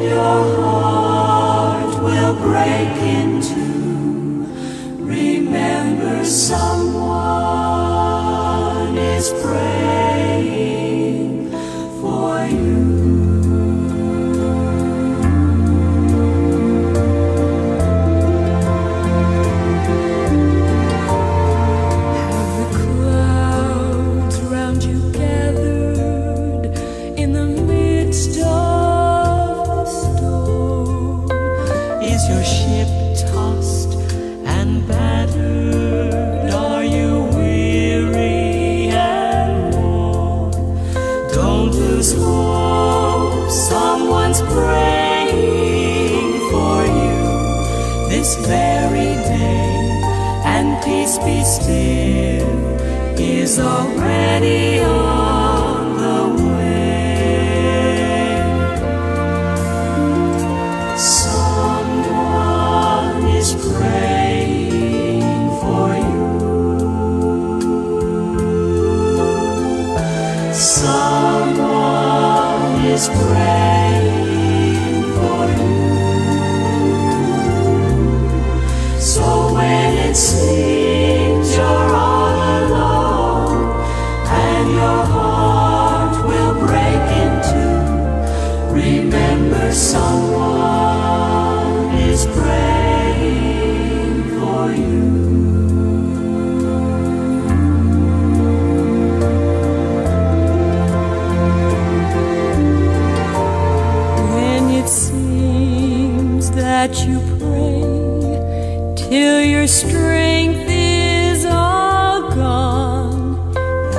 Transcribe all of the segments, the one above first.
your heart will break in two. Remember, someone is praying for you. Your ship tossed and battered? Are you weary and worn? Don't lose hope, someone's praying for you this very day. And peace be still is already on the way. Praying for you. Someone is praying for you. So when it seems you're all alone and your heart will break in two, remember someone is praying for you. When it seems that you pray till your strength is all gone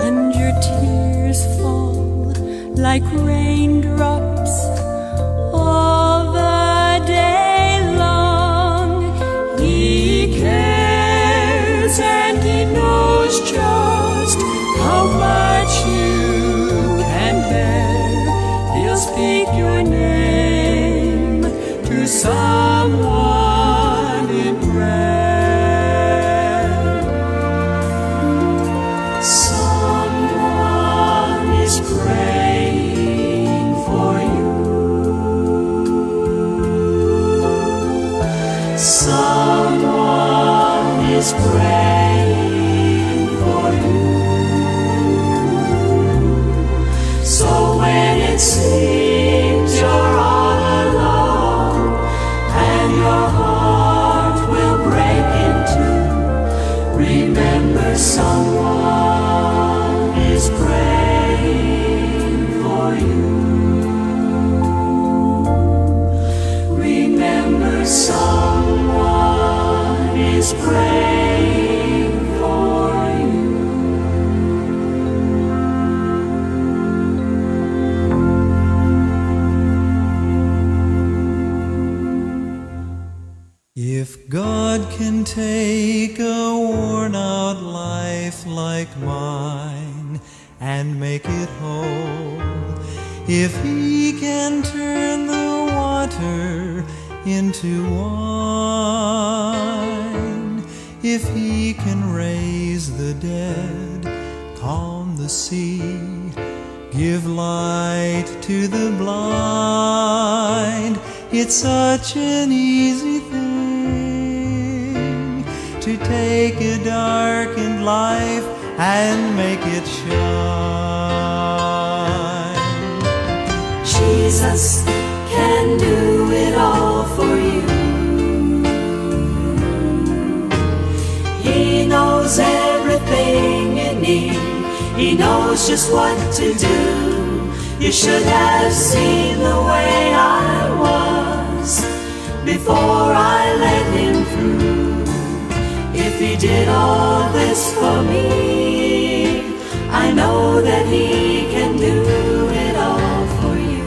and your tears fall like raindrops all the day long, He cares and He knows just how much you can bear. He'll speak your name to someone in prayer. Someone is praying for you. Someone is praying for you. So when it seems you're all alone and your heart will break in two, remember someone is praying for you. Remember someone is praying for you. If God can take a worn-out life like mine and make it whole, if He can turn the water into wine, if He can raise the dead, calm the sea, give light to the blind, it's such an easy thing to take a darkened life and make it shine. Jesus can do it all for you. He knows everything you need. He knows just what to do. You should have seen the way I was before I let Him through. If He did all this for me, I know that He can do it all for you.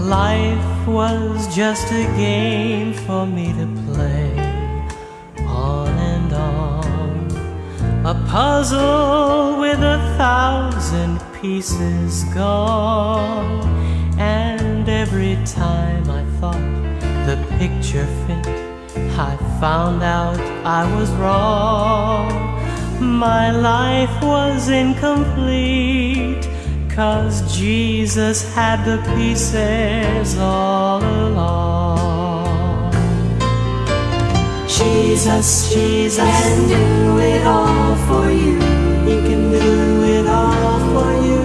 Life was just a game for me to play, on and on, a puzzle with 1,000 pieces gone. And every time I thought the picture fit, I found out I was wrong. my life was incomplete, 'cause Jesus had the pieces all along. Jesus, Jesus can do it all for you. He can do it all for you.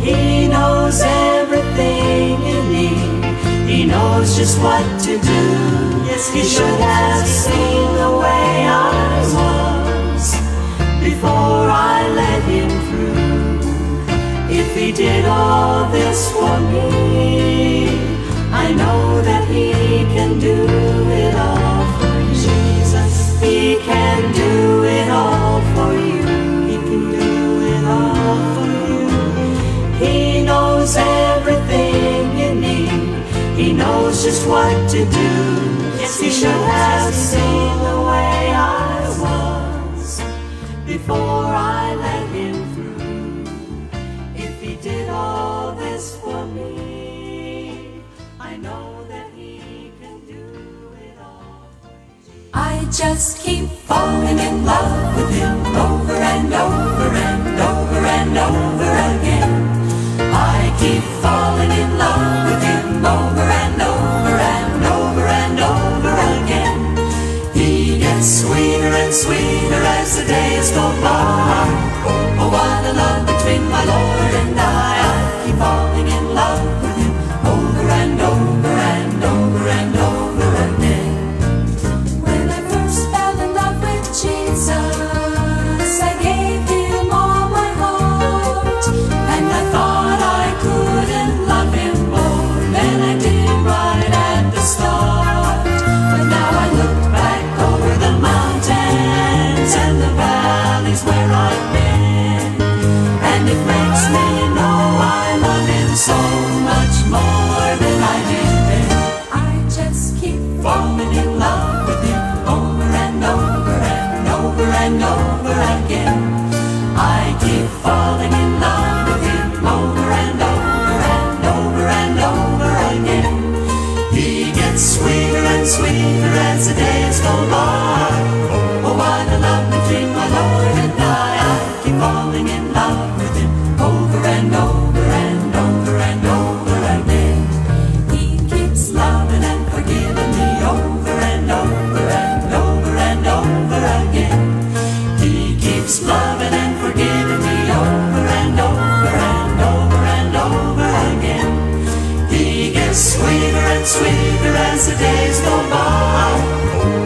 He knows everything you need. He knows just what to do. Yes, he should have seen the way I was before I let him through. If he did all this for me, I know that he can do it all for you. Jesus, he can do it all for you. He can do it all for you. He knows everything you need. He knows just what to do. Yes, he should have seen the way I was before I let him through. If he did all this for me, I know that he can do it all for you. I just keep falling in love with him over and over and over and over again. I keep falling in love with him over and over and over and over again. He gets sweeter and sweeter as the days go by. Oh, what a love between my Lord and I. I keep falling in love with him over and over and over and over again. When I first fell in love with Jesus, I gave him all my heart, and I thought I couldn't love him more than I did right at the start. But now I look back over the mountains and the valleys where I've been, and it makes me know I love him so much more than I did then. I just keep falling in love with him over and over and over and over again. I keep falling in love with him over and over and over and over again. He gets sweeter and sweeter as the days go by. Oh, what a love between my Lord and I. I keep falling in love with him over and over and over and over again. He keeps loving and forgiving me over and over and over and over again. He keeps loving and forgiving me over and over and over and over again. He gets sweeter and sweeter as the days go by.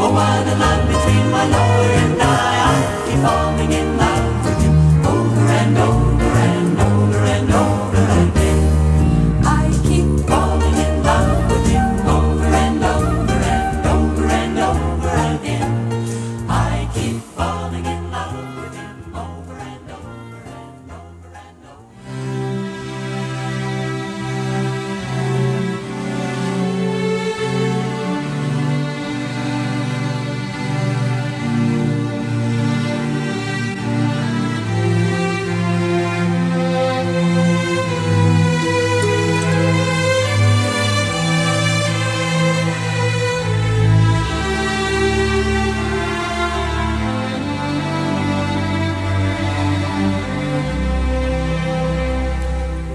Oh, what a love between my Lord and I. I keep falling in love with him over and over and over and over again. I keep falling in love with him over and over and over and over again. I keep falling in love with him over and over and over and over.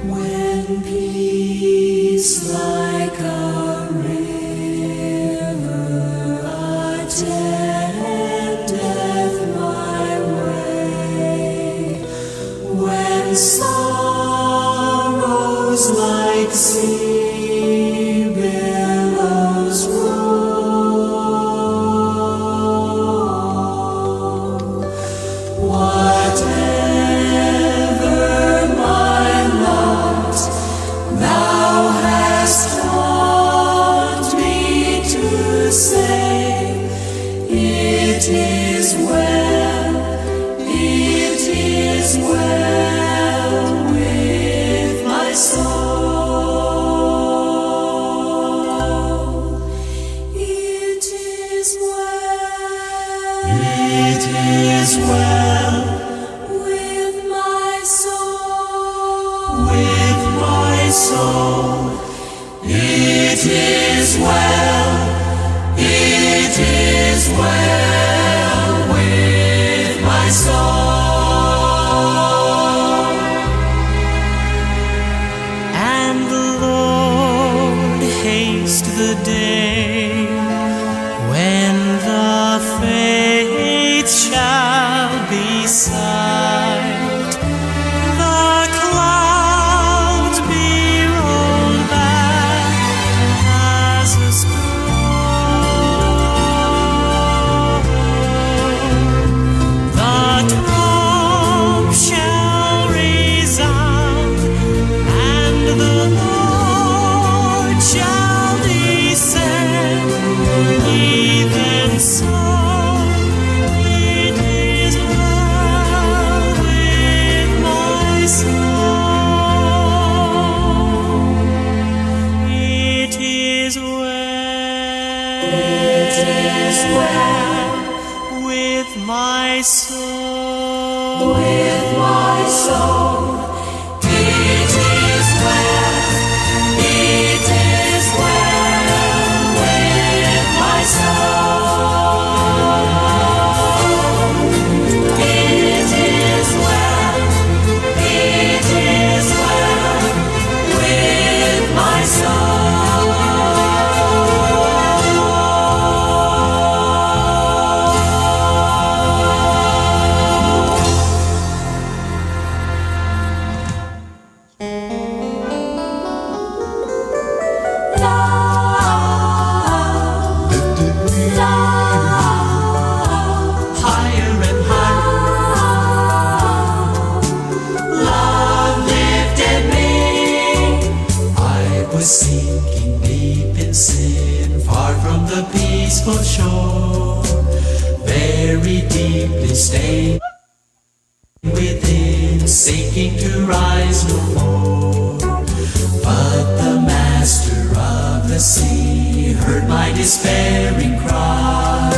When peace like a river attendeth my way, when sorrows like sea billows roll, whatever my lot, thou hast taught me to say, it is well with my soul. It is well with my soul. With my soul. It is well with my soul. sight. The clouds be rolled back as a scroll. The trump shall resound, and the Lord shall descend. Even so, it is well with my soul. It is well with my soul. With my soul, it is well, it is well with my soul. It is well, it is well with my Higher and higher, love lifted me. I was sinking deep in sin, far from the peaceful shore, very deeply staying within, sinking to rise no more. But the master of the sea heard my despairing cry.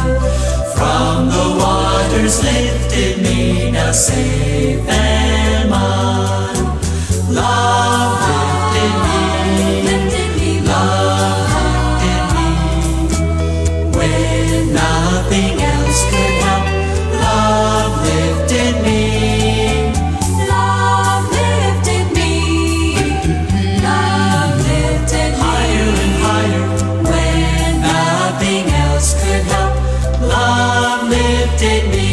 From the waters lifted me, now safe am I. Love lifted me, Lifted me, love lifted me, when nothing else could help. Love lifted me, love lifted me, love lifted me. higher and higher, When nothing else could help. Love lifted me.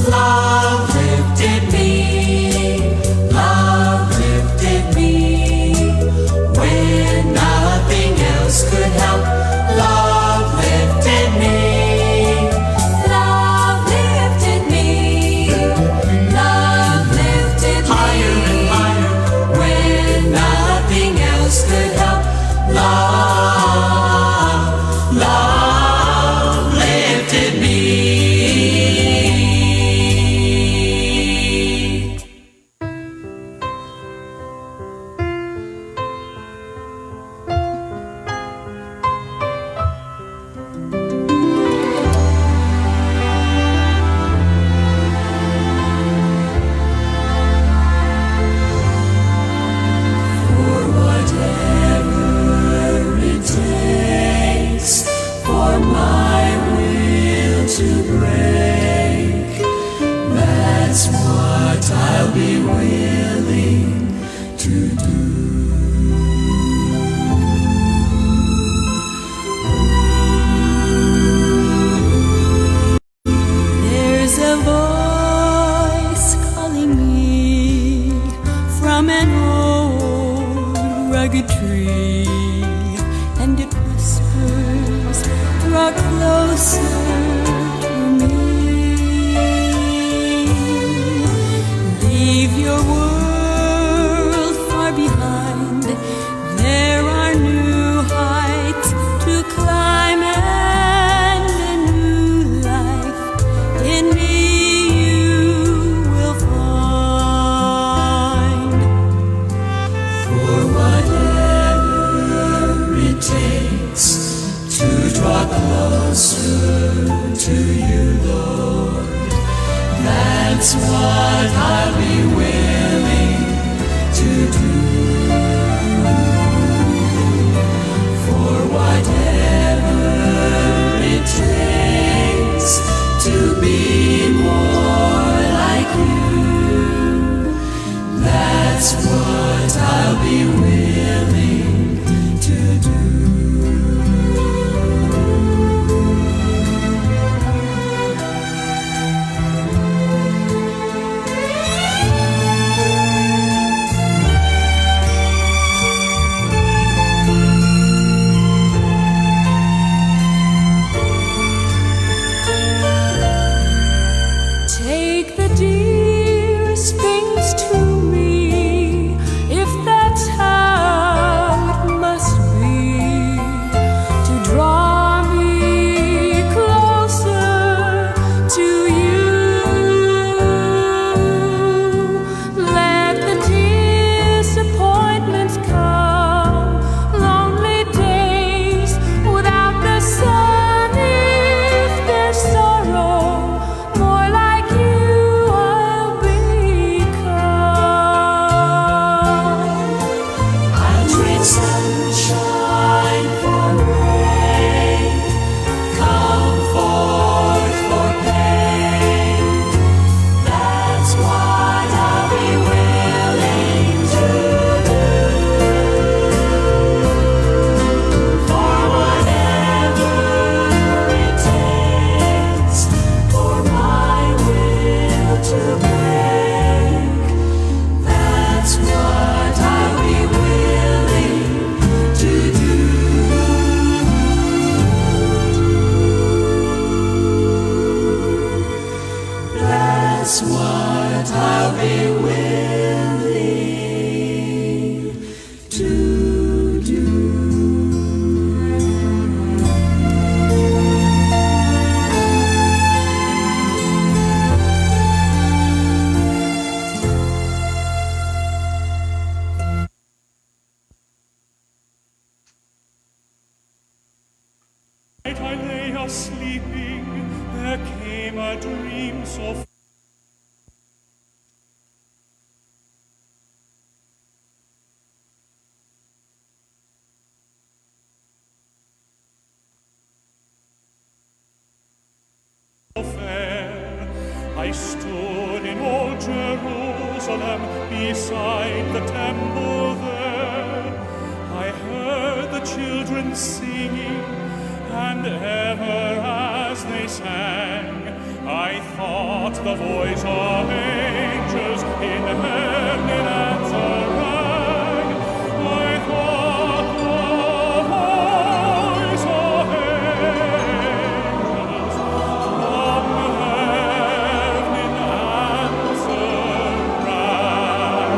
Love lifted me, love lifted me, when nothing else could help. Love lifted me, love lifted me, love lifted me. higher and higher, When nothing else could help. Love, love lifted me. For whatever it takes for my will to break, that's what I'll be willing to do. There's a voice calling me from an old rugged tree, and it whispers, draw closer to me. Leave your world far behind. There are new heights to climb, and a new life in me you will find. For whatever it takes to draw closer to you, Lord, that's what I'll be willing what I'll be willing to do. Take the dearest things to me, if that's how it must be, to draw me closer to you. Let the disappointments come, lonely days without the sun. If there's sorrow, more like you I'll become. I'll trade sunshine for rain, comfort for pain. That's what I'll be willing to do. For whatever it takes for my will to break, that's what I'll be willing to do. That's what I'll be willing to do. Night I lay a-sleeping, there came a dream so fair. I stood in old Jerusalem, beside the temple there. I heard the children singing, and ever as they sang, I thought the voice of angels in heaven in answer rang. I thought the voice of angels from heaven in answer rang.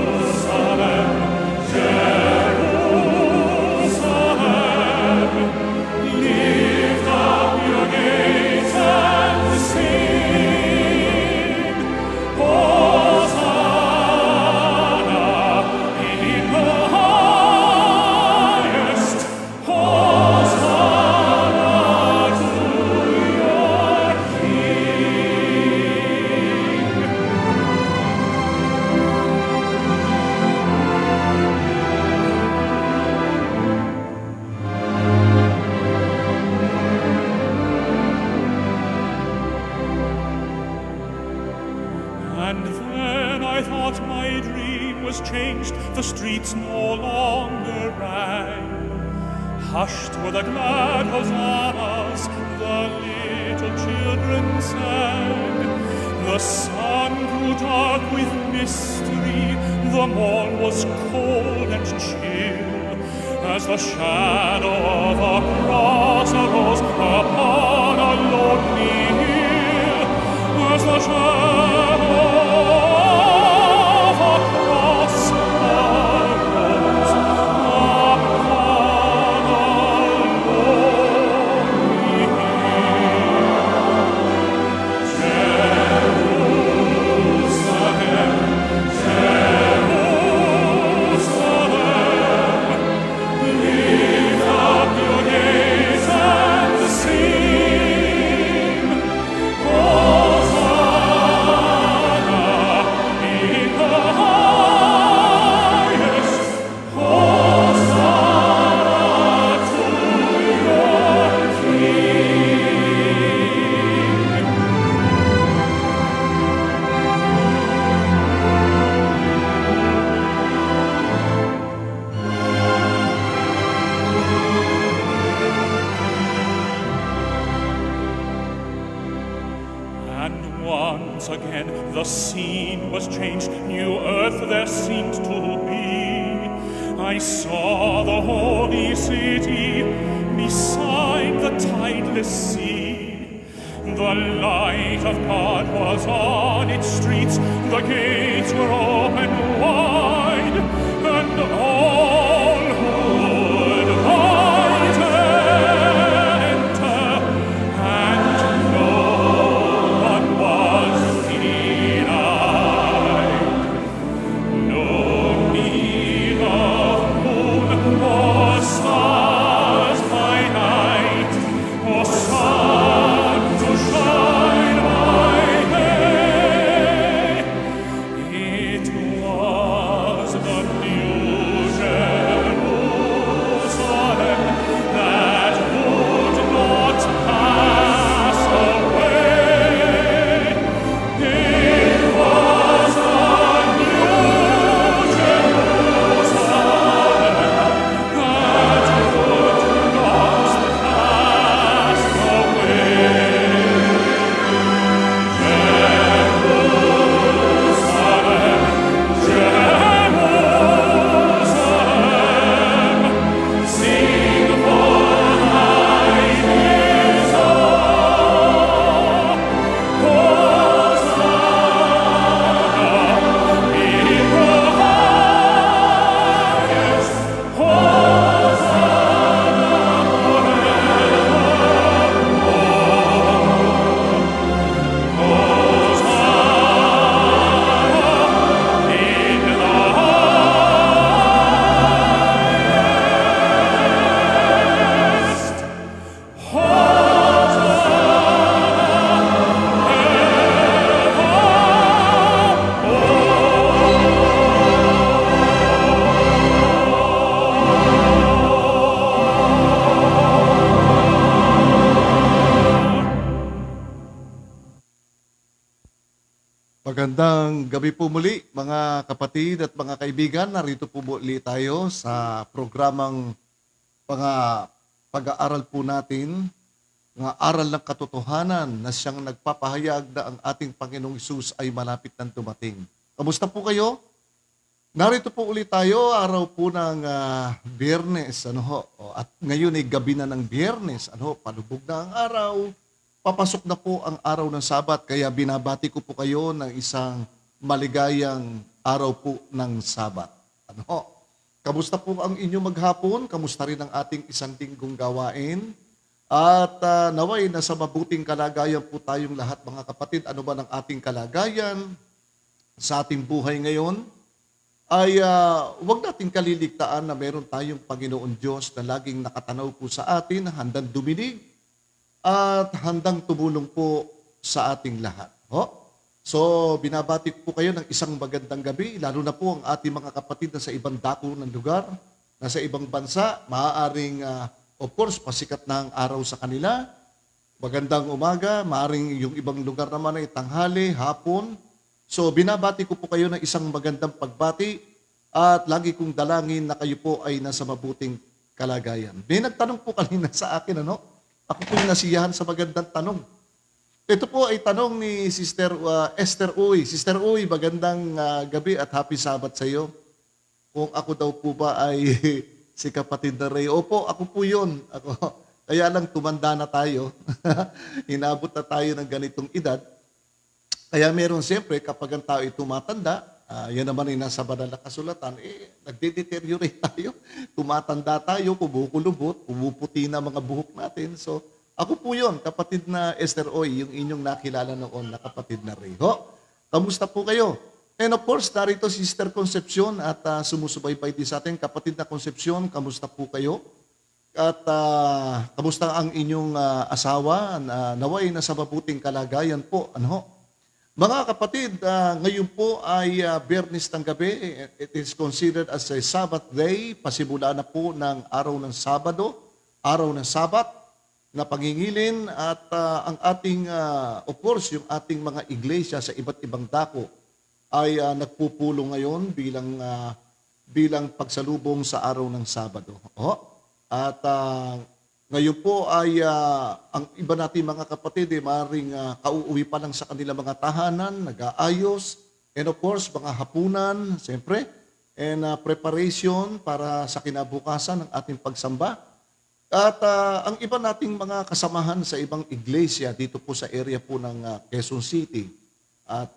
Jerusalem, Jerusalem, lift up your gates and sing. Hosanna in the highest. Hosanna to your King. And then I thought my dream was changed, the streets no longer rang. Hushed were the glad hosannas, the little children sang. The sun grew dark with mystery, the morn was cold and chill, as the shadow of a cross arose upon a lonely hill. As the shadow of a cross arose upon a lonely hill. Jerusalem, Jerusalem, lift up your gates and sing. Hosanna The scene was changed, new earth there seemed to be. I saw the holy city beside the tideless sea. The light of God was on its streets, the gates were open wide, and all who would might enter, and no one was denied. No need of moon or stars by night, or sun to shine by day. It was the new Jerusalem that would not pass away. It was the new Jerusalem that would not pass Jerusalem, sing for thine is Hosanna in the highest, Magandang gabi po muli mga kapatid at mga kaibigan. Narito po muli tayo sa programang pag-aaral po natin, mga aral ng katotohanan na siyang nagpapahayag na ang ating Panginoong Hesus ay malapit nang dumating. Kamusta po kayo? Narito po ulit tayo, araw po ng Biyernes. At ngayon ay gabi na ng Biyernes. Palubog na ang araw. Papasok na po ang araw ng Sabat, kaya binabati ko po kayo ng isang maligayang araw po ng Sabat. Kamusta po ang inyong maghapon? Kamusta rin ang ating isang linggong gawain? At naway nasa mabuting kalagayan po tayong lahat mga kapatid. Ano ba ang ating kalagayan sa ating buhay ngayon? Ay huwag natin kaliligtaan na meron tayong Panginoon Diyos na laging nakatanaw po sa atin, handang duminig, at handang tumulong po sa ating lahat. So, binabati po kayo ng isang magandang gabi, lalo na po ang ating mga kapatid na sa ibang dako ng lugar, na sa ibang bansa, maaaring, of course, pasikat na ang araw sa kanila. Magandang umaga, maaaring yung ibang lugar naman ay tanghali, hapon. So, binabati ko po kayo ng isang magandang pagbati at lagi kong dalangin na kayo po ay nasa mabuting kalagayan. May nagtanong po kanina sa akin, Ako po yung nasiyahan sa magandang tanong. Ito po ay tanong ni Sister Esther Uy. Sister Uy, magandang gabi at happy Sabat sa iyo. Kung ako daw po ba ay si kapatid na Ray. Opo, ako po yun. Kaya lang tumanda na tayo. Inabot na tayo ng ganitong edad. Kaya meron siyempre kapag ang tao ay tumatanda, yan naman ay nasa banal na kasulatan, nagde-deteriorate tayo. Tumatanda tayo, kumukulubot, pumuputi na mga buhok natin. So, ako po yun, kapatid na Esther Oy, yung inyong nakilala noon na kapatid na Ray. Kamusta po kayo? And of course, narito si Sister Concepcion at sumusubaybay din sa atin. Kapatid na Concepcion, kamusta po kayo? At kamusta ang inyong asawa? Naway na sa mabuting kalagayan po. Mga kapatid, ngayon po ay Biyernes ng gabi. It is considered as a Sabbath day. Pasimula na po ng araw ng Sabado, araw ng Sabat na pangingilin at ang ating, of course, yung ating mga iglesia sa iba't ibang dako ay nagpupulong ngayon bilang pagsalubong sa araw ng Sabado. At Ngayon po ay ang iba natin mga kapatid, maaaring kauuwi pa lang sa kanilang mga tahanan, nag-aayos, and of course, mga hapunan, siyempre, and preparation para sa kinabukasan ng ating pagsamba. At ang iba nating mga kasamahan sa ibang iglesia dito po sa area po ng Quezon City. At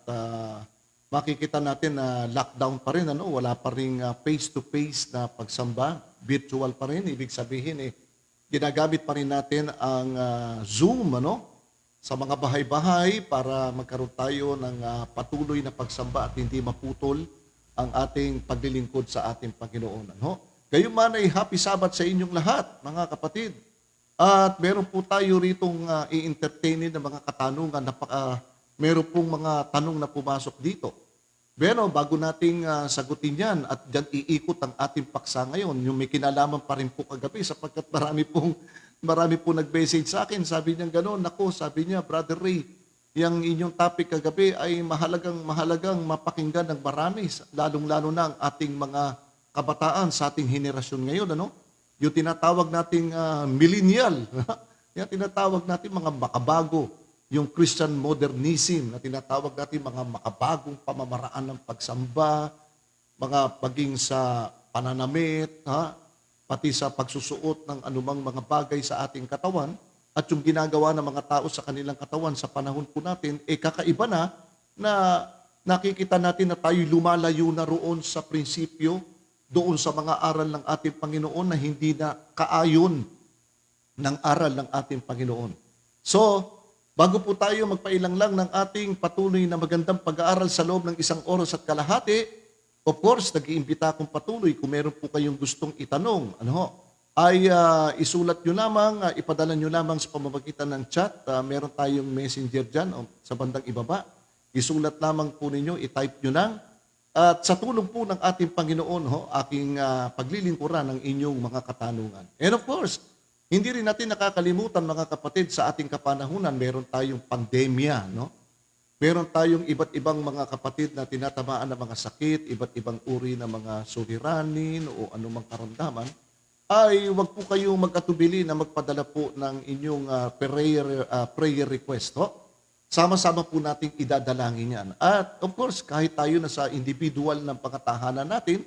makikita natin na lockdown pa rin, wala pa rin face-to-face na pagsamba, virtual pa rin, ibig sabihin ginagamit pa rin natin ang Zoom sa mga bahay-bahay para magkaroon tayo ng patuloy na pagsamba at hindi maputol ang ating paglilingkod sa ating Panginoon. Kayo man ay happy Sabbath sa inyong lahat, mga kapatid. At meron po tayo ritong i-entertainin ng mga katanungan. Meron pong mga tanong na pumasok dito. Pero bago nating sagutin yan at dyan iikot ang ating paksa ngayon, yung may kinalaman pa rin po kagabi sapagkat marami pong nag-message sa akin. Sabi niya gano'n, sabi niya, Brother Ray, yung inyong topic kagabi ay mahalagang mapakinggan ng marami, lalong-lalo na ang ating mga kabataan sa ating henerasyon ngayon, Yung tinatawag nating millennial, yung tinatawag natin mga makabago, yung Christian modernism na tinatawag natin mga makabagong pamamaraan ng pagsamba, mga paging sa pananamit, pati sa pagsusuot ng anumang mga bagay sa ating katawan, at yung ginagawa ng mga tao sa kanilang katawan sa panahon po natin, kakaiba na nakikita natin na tayo lumalayo na roon sa prinsipyo, doon sa mga aral ng ating Panginoon na hindi na kaayon ng aral ng ating Panginoon. So, bago po tayo magpailang lang ng ating patuloy na magandang pag-aaral sa loob ng 1 oras at kalahati, of course, nag-iimbita akong patuloy kung meron po kayong gustong itanong, ay isulat nyo lamang, ipadala nyo lamang sa pamamagitan ng chat. Meron tayong messenger dyan sa bandang ibaba. Isulat lamang po ninyo, i-type nyo lang. At sa tulong po ng ating Panginoon, aking paglilingkuran ng inyong mga katanungan. And of course, hindi rin natin nakakalimutan mga kapatid sa ating kapanahunan, meron tayong pandemya, Meron tayong iba't ibang mga kapatid na tinatamaan ng mga sakit, iba't ibang uri ng mga suliranin o anumang karamdaman, ay wag po kayong magkatubili na magpadala po ng inyong prayer request. Sama-sama po nating idadalangin yan. At of course, kahit tayo na sa individual ng pangatahanan natin,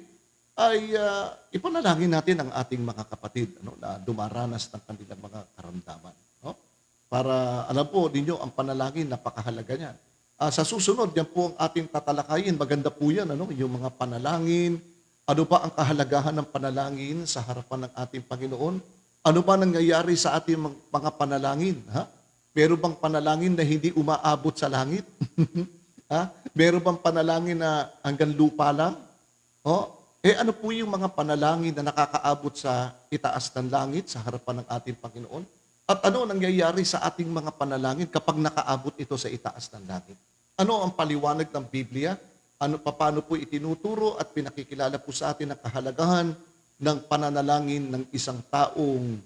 ay ipanalangin natin ang ating mga kapatid na dumaranas ng kanilang mga karamdaman. Para alam po ninyo, ang panalangin, napakahalaga niyan. Sa susunod, yan po ang ating tatalakayin. Maganda po yan, yung mga panalangin. Ano ba ang kahalagahan ng panalangin sa harapan ng ating Panginoon? Ano ba nangyayari sa ating mga panalangin? Meron bang panalangin na hindi umaabot sa langit? Meron bang panalangin na hanggang lupa lang? Ano po yung mga panalangin na nakakaabot sa itaas ng langit sa harapan ng ating Panginoon? At ano nangyayari sa ating mga panalangin kapag nakaabot ito sa itaas ng langit? Ano ang paliwanag ng Biblia? Paano po itinuturo at pinakikilala po sa atin ang kahalagahan ng pananalangin ng isang taong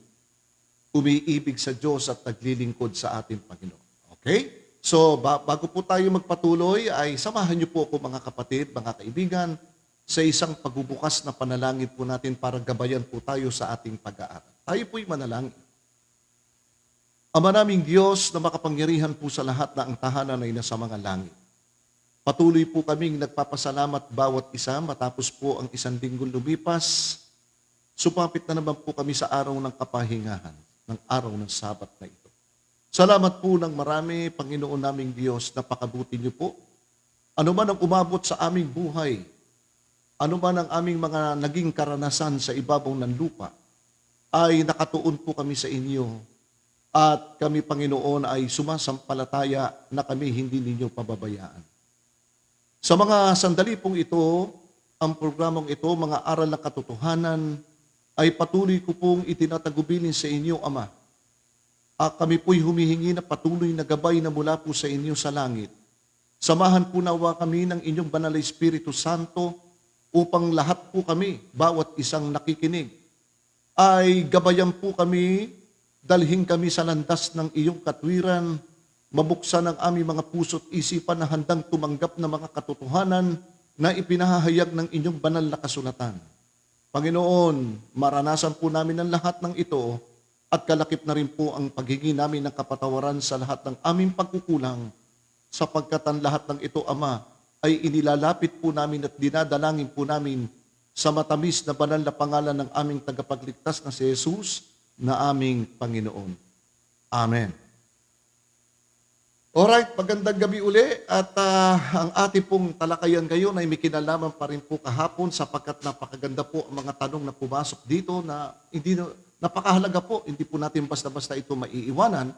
umiibig sa Diyos at naglilingkod sa ating Panginoon. Okay? So, bago po tayo magpatuloy, ay samahan niyo po ako mga kapatid, mga kaibigan, sa isang pagbubukas na panalangin po natin para gabayan po tayo sa ating pag-aaral. Tayo po'y manalangin. Ama naming Diyos na makapangyarihan po sa lahat na ang tahanan ay nasa mga langit. Patuloy po kaming nagpapasalamat bawat isa matapos po ang isang linggong lumipas. Supapit na naman po kami sa araw ng kapahingahan, ng araw ng Sabat na ito. Salamat po ng marami, Panginoon naming Diyos, napakabuti niyo po. Ano man ang umabot sa aming buhay, ano man ang aming mga naging karanasan sa ibabaw ng lupa, ay nakatuon po kami sa inyo. At kami, Panginoon, ay sumasampalataya na kami hindi ninyo pababayaan. Sa mga sandali pong ito, ang programang ito, mga aral ng katotohanan, ay patuloy ko pong itinatagubilin sa inyo, Ama. Kami po'y humihingi na patuloy na gabay na mula po sa inyo sa langit. Samahan po nawa kami ng inyong banal na Espiritu Santo upang lahat po kami, bawat isang nakikinig, ay gabayan po kami, dalhin kami sa landas ng iyong katwiran, mabuksan ang aming mga puso't isipan na handang tumanggap ng mga katotohanan na ipinahahayag ng inyong banal na kasulatan. Panginoon, maranasan po namin ang lahat ng ito At kalakip na rin po ang paghingi namin ng kapatawaran sa lahat ng aming pagkukulang, sapagkat ang lahat ng ito, Ama, ay inilalapit po namin at dinadalangin po namin sa matamis na banal na pangalan ng aming tagapagligtas na si Jesus na aming Panginoon. Amen. Alright, magandang gabi uli at ang ating pong talakayan ngayon ay may kinalaman pa rin po kahapon sapagkat napakaganda po ang mga tanong na pumasok dito na napakahalaga po, hindi po natin basta-basta ito maiiwanan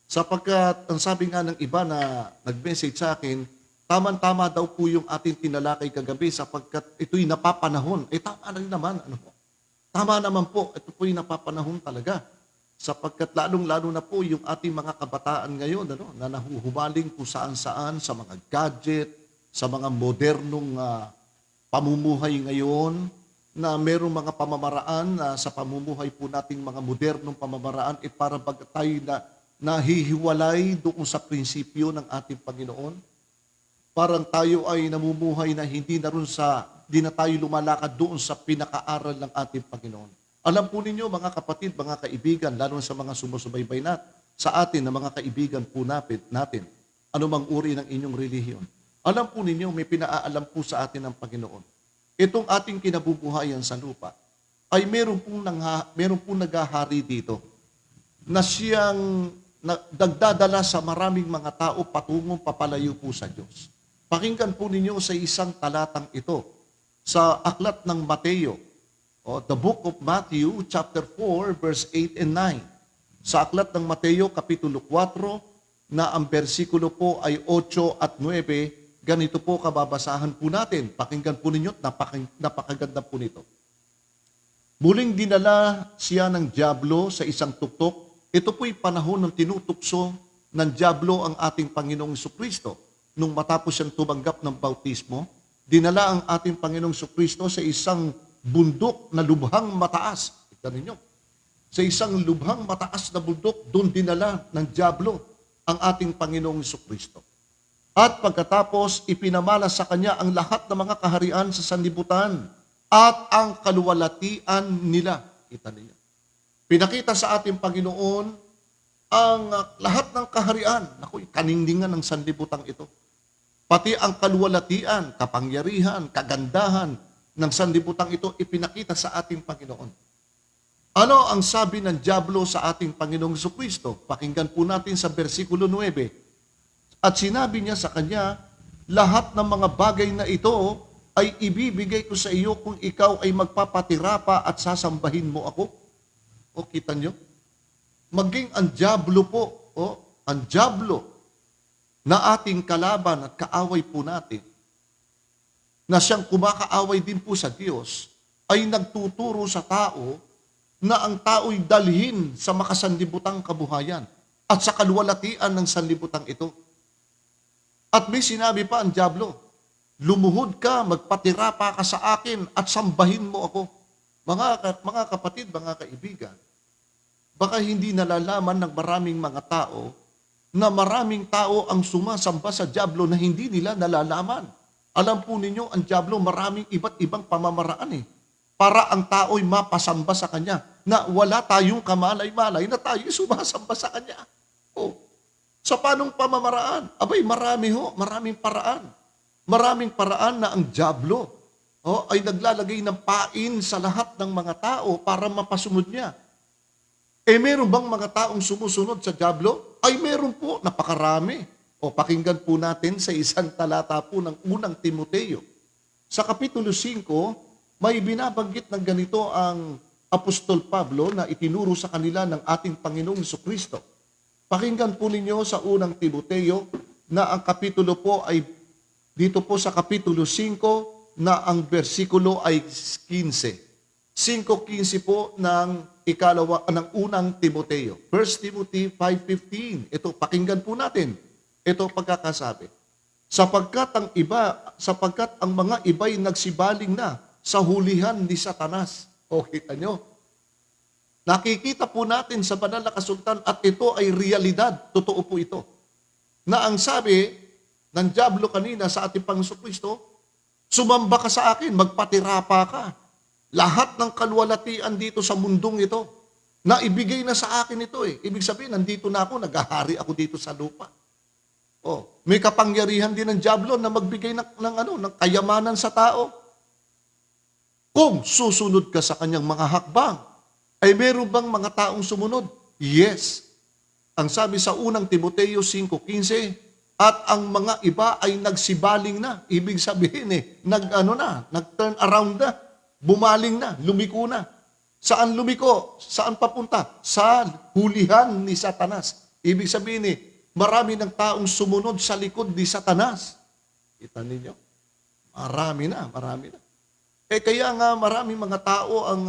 sapagkat ang sabi nga ng iba na nag-message sa akin, tama-tama daw po yung ating tinalakay kagabi sapagkat ito'y napapanahon. Tama na rin naman. Tama naman po, ito po'y napapanahon talaga. Sapagkat lalong-lalo na po yung ating mga kabataan ngayon na nahuhumaling kung saan-saan sa mga gadget, sa mga modernong pamumuhay ngayon, na mayroong mga pamamaraan na sa pamumuhay po nating mga modernong pamamaraan para tayo nahihiwalay doon sa prinsipyo ng ating Panginoon. Parang tayo ay namumuhay na hindi na tayo lumalakad doon sa pinakaaral ng ating Panginoon. Alam po ninyo mga kapatid, mga kaibigan, lalo sa mga sumusubaybay sa atin na mga kaibigan po natin, anumang uri ng inyong relihiyon. Alam po ninyo, may pinaalam po sa atin ng Panginoon. Itong ating kinabubuhayan sa lupa ay meron pong naghahari dito na siyang nagdadala sa maraming mga tao patungong papalayo po sa Diyos. Pakinggan po ninyo sa isang talatang ito sa aklat ng Mateo, the book of Matthew, chapter 4, verse 8 and 9. Sa aklat ng Mateo, kapitulo 4, na ang bersikulo po ay 8 at 9, ganito po kababasahan po natin. Pakinggan po ninyo, napakaganda po nito. Muling dinala siya ng dyablo sa isang tuktok. Ito po'y panahon ng tinutukso ng dyablo ang ating Panginoong Jesucristo. Nung matapos siyang tumanggap ng bautismo, dinala ang ating Panginoong Jesucristo sa isang bundok na lubhang mataas. Tignan ninyo. Sa isang lubhang mataas na bundok, doon dinala ng dyablo ang ating Panginoong Jesucristo. At pagkatapos, ipinamala sa kanya ang lahat ng mga kaharian sa sanlibutan at ang kaluwalhatian nila. Kita ninyo. Pinakita sa ating Panginoon ang lahat ng kaharian. Naku, kaningdingan ng sanlibutan ito. Pati ang kaluwalhatian, kapangyarihan, kagandahan ng sanlibutan ito ipinakita sa ating Panginoon. Ano ang sabi ng dyablo sa ating Panginoong Jesucristo? Pakinggan po natin sa versikulo 9. At sinabi niya sa kanya, lahat ng mga bagay na ito ay ibibigay ko sa iyo kung ikaw ay magpapatira pa at sasambahin mo ako. O, kita nyo? Maging ang dyablo po, ang dyablo na ating kalaban at kaaway po natin, na siyang kumakaaway din po sa Diyos, ay nagtuturo sa tao na ang tao'y dalhin sa makasanlibutang kabuhayan at sa kaluwalhatian ng sanlibutan ito. At may sinabi pa ang dyablo, lumuhod ka, magpatira pa ka sa akin at sambahin mo ako. Mga kapatid, mga kaibigan, baka hindi nalalaman ng maraming mga tao na maraming tao ang sumasamba sa dyablo na hindi nila nalalaman. Alam po ninyo, ang dyablo maraming iba't ibang pamamaraan para ang tao'y mapasamba sa kanya na wala tayong kamalay-malay na tayo'y sumasamba sa kanya. Sa panong pamamaraan? Abay, maraming paraan. Maraming paraan na ang dyablo ay naglalagay ng pain sa lahat ng mga tao para mapasunod niya. Meron bang mga taong sumusunod sa dyablo? Ay meron po, napakarami. Pakinggan po natin sa isang talata po ng unang Timoteo. Sa Kapitulo 5, may binabanggit ng ganito ang Apostol Pablo na itinuro sa kanila ng ating Panginoong Jesucristo. Pakinggan po ninyo sa unang Timoteo na ang kapitulo po ay dito po sa Kapitulo 5 na ang bersikulo ay 15. 5:15 po ng unang Timoteo. 1 Timothy 5:15. Ito, pakinggan po natin. Ito pagkakasabi. Sapagkat ang mga iba'y nagsibaling na sa hulihan ni Satanas. Kita nyo? Nakikita po natin sa banal na kasultan at ito ay realidad. Totoo po ito. Na ang sabi ng dyablo kanina sa ating Panginoong Kristo, sumamba ka sa akin, magpatira pa ka. Lahat ng kaluwalhatian dito sa mundong ito Naibigay na sa akin ito eh. Ibig sabihin, nandito na ako, naghahari ako dito sa lupa. Oh, may kapangyarihan din ng dyablo na magbigay ng kayamanan sa tao. Kung susunod ka sa kanyang mga hakbang, ay meron bang mga taong sumunod? Yes. Ang sabi sa unang Timoteo 5:15, at ang mga iba ay nagsibaling na. Ibig sabihin nag-turn around na, bumaling na, lumiko na. Saan lumiko? Saan papunta? Sa hulihan ni Satanas. Ibig sabihin marami ng taong sumunod sa likod ni Satanas. Kita ninyo? Marami na. Kaya nga marami mga tao ang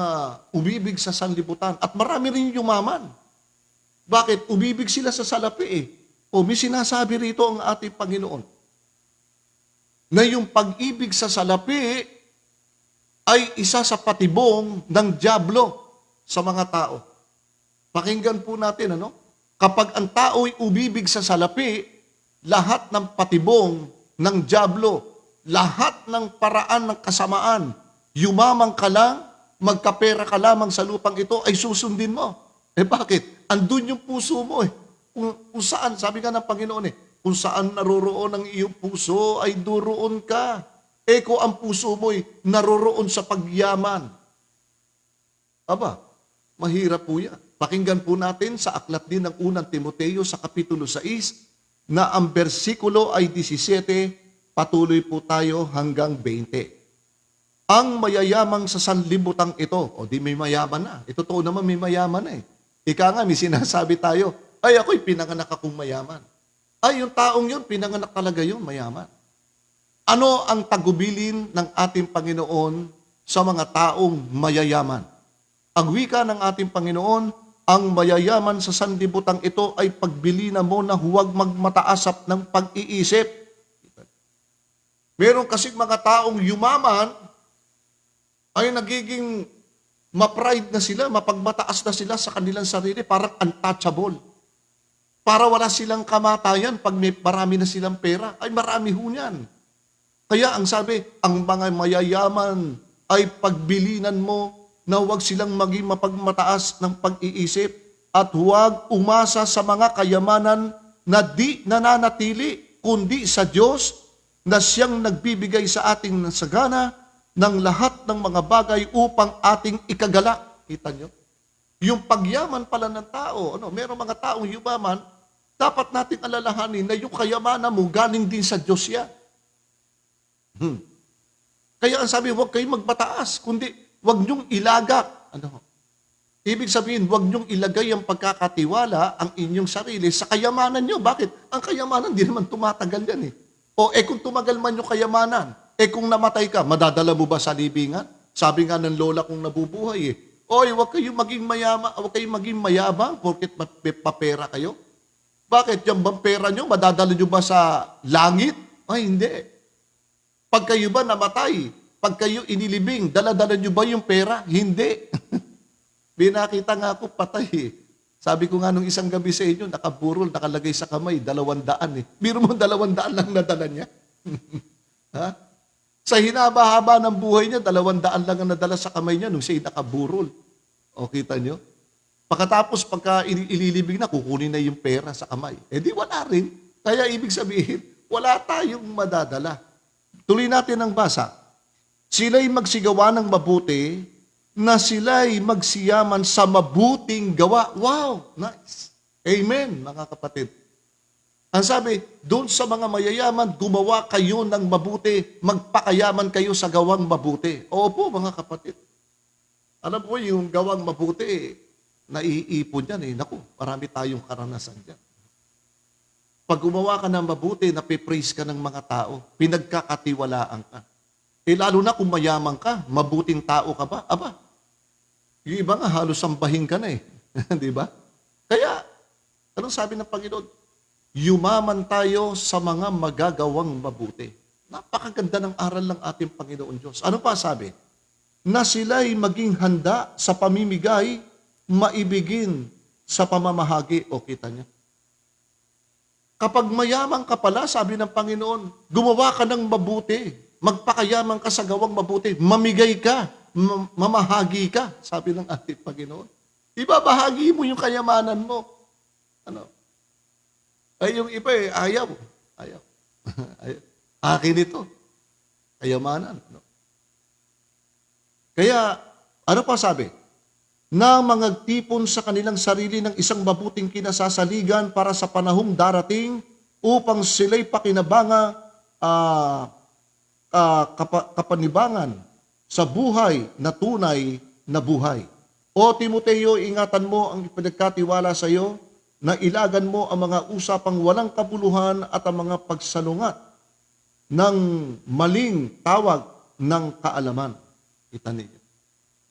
umibig sa sanlibutan at marami rin yumaman. Bakit? Umibig sila sa salapi may sinasabi rito ang ating Panginoon na yung pag-ibig sa salapi ay isa sa patibong ng dyablo sa mga tao. Pakinggan po natin, kapag ang tao ay umibig sa salapi, lahat ng patibong ng dyablo, lahat ng paraan ng kasamaan, yumamang ka lang, magkapera ka lamang sa lupang ito, ay susundin mo. Bakit? Andun yung puso mo Kung saan, sabi nga ng Panginoon kung saan naroroon ang iyong puso, ay duroon ka. Kung ang puso mo'y naroroon sa pagyaman. Aba, mahirap po yan. Pakinggan po natin sa aklat din ng unang Timoteo sa Kapitulo 6, na ang bersikulo ay 17, patuloy po tayo hanggang 20. Ang mayayamang sa sanlibutan ito, di may mayaman na. Totoo naman may mayaman na Ika nga, may sinasabi tayo, ay ako'y pinanganak akong mayaman. Ay, yung taong yun, pinanganak talaga yun, mayaman. Ano ang tagubilin ng ating Panginoon sa mga taong mayayaman? Ang wika ng ating Panginoon, ang mayayaman sa sanlibutan ito ay pagbilinan mo na huwag magmataasap ng pag-iisip. Meron kasing mga taong yumaman ay nagiging ma-pride na sila, mapagmataas na sila sa kanilang sarili, parang untouchable. Para wala silang kamatayan pag may marami na silang pera. Ay marami ho niyan. Kaya ang sabi, ang mga mayayaman ay pagbilinan mo na huwag silang maging mapagmataas ng pag-iisip at huwag umasa sa mga kayamanan na di nananatili, kundi sa Diyos na siyang nagbibigay sa ating sagana ng lahat ng mga bagay upang ating ikagalak. Kita nyo? Yung pagyaman pala ng tao, merong mga taong yumaman, dapat natin alalahanin na yung kayamanan mo galing din sa Diyos yan. Kaya ang sabi, huwag kayong magmataas, kundi huwag niyong ilagak. Ibig sabihin, huwag niyong ilagay ang pagkakatiwala ang inyong sarili sa kayamanan niyo. Bakit? Ang kayamanan, di naman tumatagal yan kung tumagal man yung kayamanan, kung namatay ka, madadala mo ba sa libingan? Sabi nga ng lola kong nabubuhay huwag kayong maging mayaman, huwag kayong maging mayabang porket papera kayo. Bakit? Yung bang pera nyo, madadala nyo ba sa langit? Ay, hindi. Pag kayo ba namatay, pag kayo inilibing, dala-dala nyo ba yung pera? Hindi. Binakita nga ako, patay Sabi ko nga nung isang gabi sa inyo, nakaburol, nakalagay sa kamay, 200 Biro mo 200 lang nadala niya. Ha? Sa hinaba-haba ng buhay niya, 200 lang ang nadala sa kamay niya nung siya'y nakaburol. O, kita nyo? Pagkatapos, pagka ililibing na, kukunin na yung pera sa kamay. Di wala rin. Kaya ibig sabihin, wala tayong madadala. Tuloy natin ang basa. Sila'y magsigawa ng mabuti, na sila'y magsiyaman sa mabuting gawa. Wow! Nice! Amen, mga kapatid. Ang sabi, doon sa mga mayayaman, gumawa kayo ng mabuti, magpakayaman kayo sa gawang mabuti. Opo, mga kapatid. Alam ko, yung gawang mabuti, naiipon yan Naku, marami tayong karanasan dyan. Pag gumawa ka ng mabuti, napipraise ka ng mga tao, pinagkakatiwalaan ka. Lalo na kung mayaman ka, mabuting tao ka ba? Aba, yung iba nga halos sambahin ka na Di ba? Kaya, anong sabi ng Panginoon? Yumaman tayo sa mga magagawang mabuti. Napakaganda ng aral ng ating Panginoon Diyos. Ano pa sabi? Na sila'y maging handa sa pamimigay, maibigin sa pamamahagi. O kita niya. Kapag mayaman ka pala, sabi ng Panginoon, gumawa ka ng mabuti, magpakayaman ka sa gawang mabuti, mamigay ka, mamahagi ka, sabi ng ating Panginoon. Ibabahagi mo yung kayamanan mo. Ano? Ay, yung iba ayaw. Ayaw. Ayaw. Akin ito. Kayamanan. Ano? Kaya, ano pa sabi? Na mangagtipon sa kanilang sarili ng isang mabuting kinasasaligan para sa panahong darating upang sila'y pakinabanga, kapanibangan sa buhay na tunay na buhay. O Timoteo, ingatan mo ang ipinagkatiwala sa iyo na ilagan mo ang mga usapang walang kabuluhan at ang mga pagsalungat ng maling tawag ng kaalaman. Kita ninyo.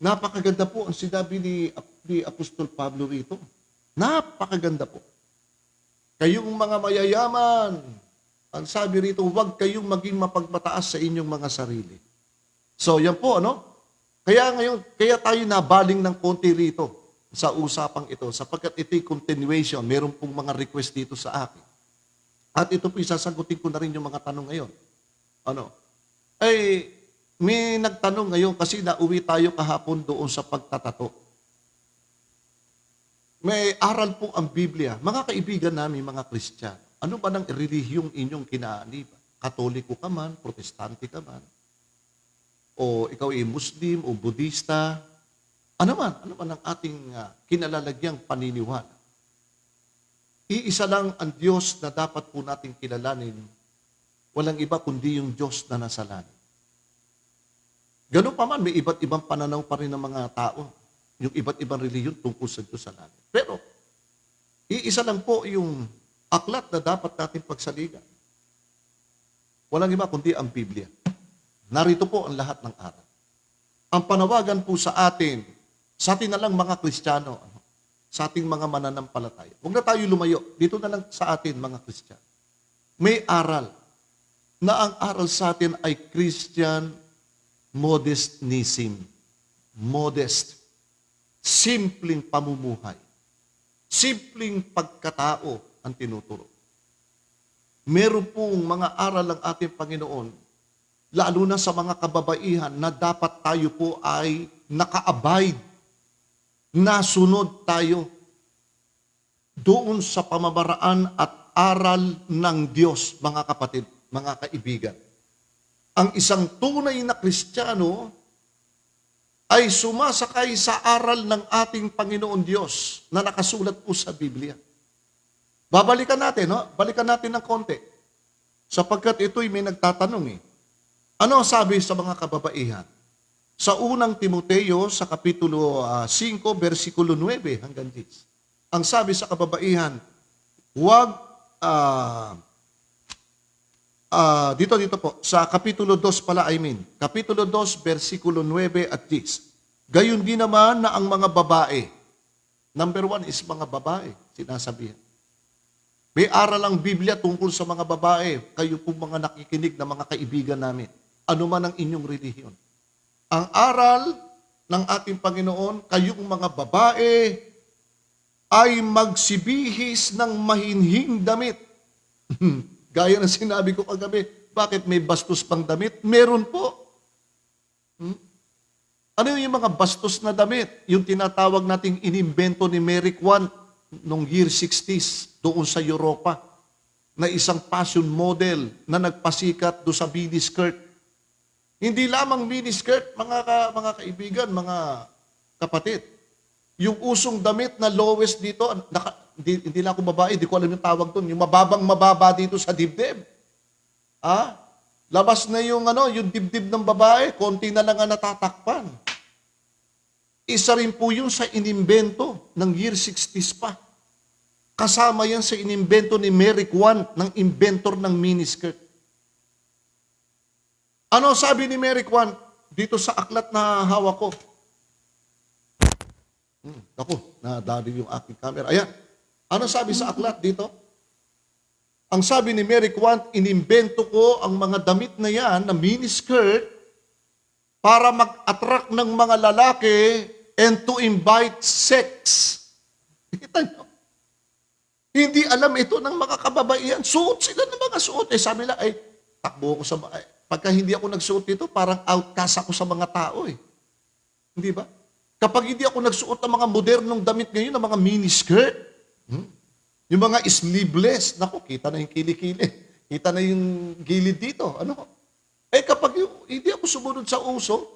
Napakaganda po ang sinabi ni Apostol Pablo rito. Napakaganda po. Kayong mga mayayaman, ang sabi rito, huwag kayong maging mapagmataas sa inyong mga sarili. So, yan po, ano? Kaya tayo nabaling ng konti rito sa usapang ito, sapagkat ito'y continuation. Meron pong mga request dito sa akin. At ito po, isasagutin ko na rin yung mga tanong ngayon. Ano? Ay, may nagtanong ngayon kasi nauwi tayo kahapon doon sa pagtatato. May aral po ang Biblia. Mga kaibigan namin, mga Kristiyano, ano ba ng relihiyong inyong kinaaniba? Katoliko ka man, Protestante ka man, o ikaw ay Muslim o Budista, ano man ang ating kinalalagyang paniniwala. Iisa lang ang Diyos na dapat po nating kilalanin, walang iba kundi yung Diyos na nasa langit. Ganun pa man, may iba't ibang pananaw pa rin ng mga tao, yung iba't ibang relihiyon tungkol sa Diyos sa langit. Pero, iisa lang po yung aklat na dapat natin pagsaligan. Walang iba kundi ang Biblia. Narito po ang lahat ng aral. Ang panawagan po sa atin na lang mga Kristiyano, sa ating mga mananampalataya. Huwag na tayo lumayo. Dito na lang sa atin mga Kristiyano. May aral na ang aral sa atin ay Christian modestnism. Modest. Simpleng pamumuhay. Simpleng pagkatao ang tinuturo. Meron pong mga aral ng ating Panginoon, lalo na sa mga kababaihan, na dapat tayo po ay naka-abide, nasunod tayo doon sa pamamaraan at aral ng Diyos, mga kapatid, mga kaibigan. Ang isang tunay na Kristiyano ay sumasakay sa aral ng ating Panginoon Diyos na nakasulat po sa Biblia. Babalikan natin, no? Balikan natin ng konti. Sapagkat ito'y may nagtatanong Ano sabi sa mga kababaihan? Sa unang Timoteo, sa kapitulo 5, versikulo 9 hanggang 10. Ang sabi sa kababaihan, huwag, dito po, sa kapitulo 2 pala, kapitulo 2, versikulo 9 at 10. Gayon din naman na ang mga babae, number 1 is mga babae, sinasabihan. May aral ang Biblia tungkol sa mga babae, kayo po mga nakikinig na mga kaibigan namin, ano man ang inyong relihiyon. Ang aral ng ating Panginoon, kayong mga babae ay magsibihis ng mahinhing damit. Gaya ng sinabi ko kagabi, bakit may bastos pang damit? Meron po. Ano yung mga bastos na damit? Yung tinatawag nating inimbento ni Mary Quant noong year 60s doon sa Europa, na isang fashion model na nagpasikat do sa miniskirt. Hindi lamang miniskirt, mga kaibigan, mga kapatid. Yung usong damit na lowest dito, hindi lang ako babae, hindi ko alam yung tawag doon, yung mababa dito sa dibdib. Labas na yung dibdib ng babae, konti na lang ang natatakpan. Isa rin po yun sa inimbento ng year 60s pa. Kasama yan sa inimbento ni Mary Quant, ng inventor ng miniskirt. Ano sabi ni Mary Quant dito sa aklat na hawak ko? Ako, nadali yung aking camera. Ayan. Ano sabi sa aklat dito? Ang sabi ni Mary Quant, inimbento ko ang mga damit na yan, na miniskirt, para mag-attract ng mga lalaki and to invite sex. Kita nyo? Hindi alam ito ng mga kababaihan. Suot sila ng mga suot. Sabi nila, takbo ako sa... Pagka hindi ako nagsuot dito, parang outcast ako sa mga tao. Hindi ba? Kapag hindi ako nagsuot ng mga modernong damit ngayon, ng mga miniskirt, yung mga sleeveless, naku, kita na yung kilikili. Kita na yung gilid dito. Ano? Kapag hindi ako sumunod sa uso,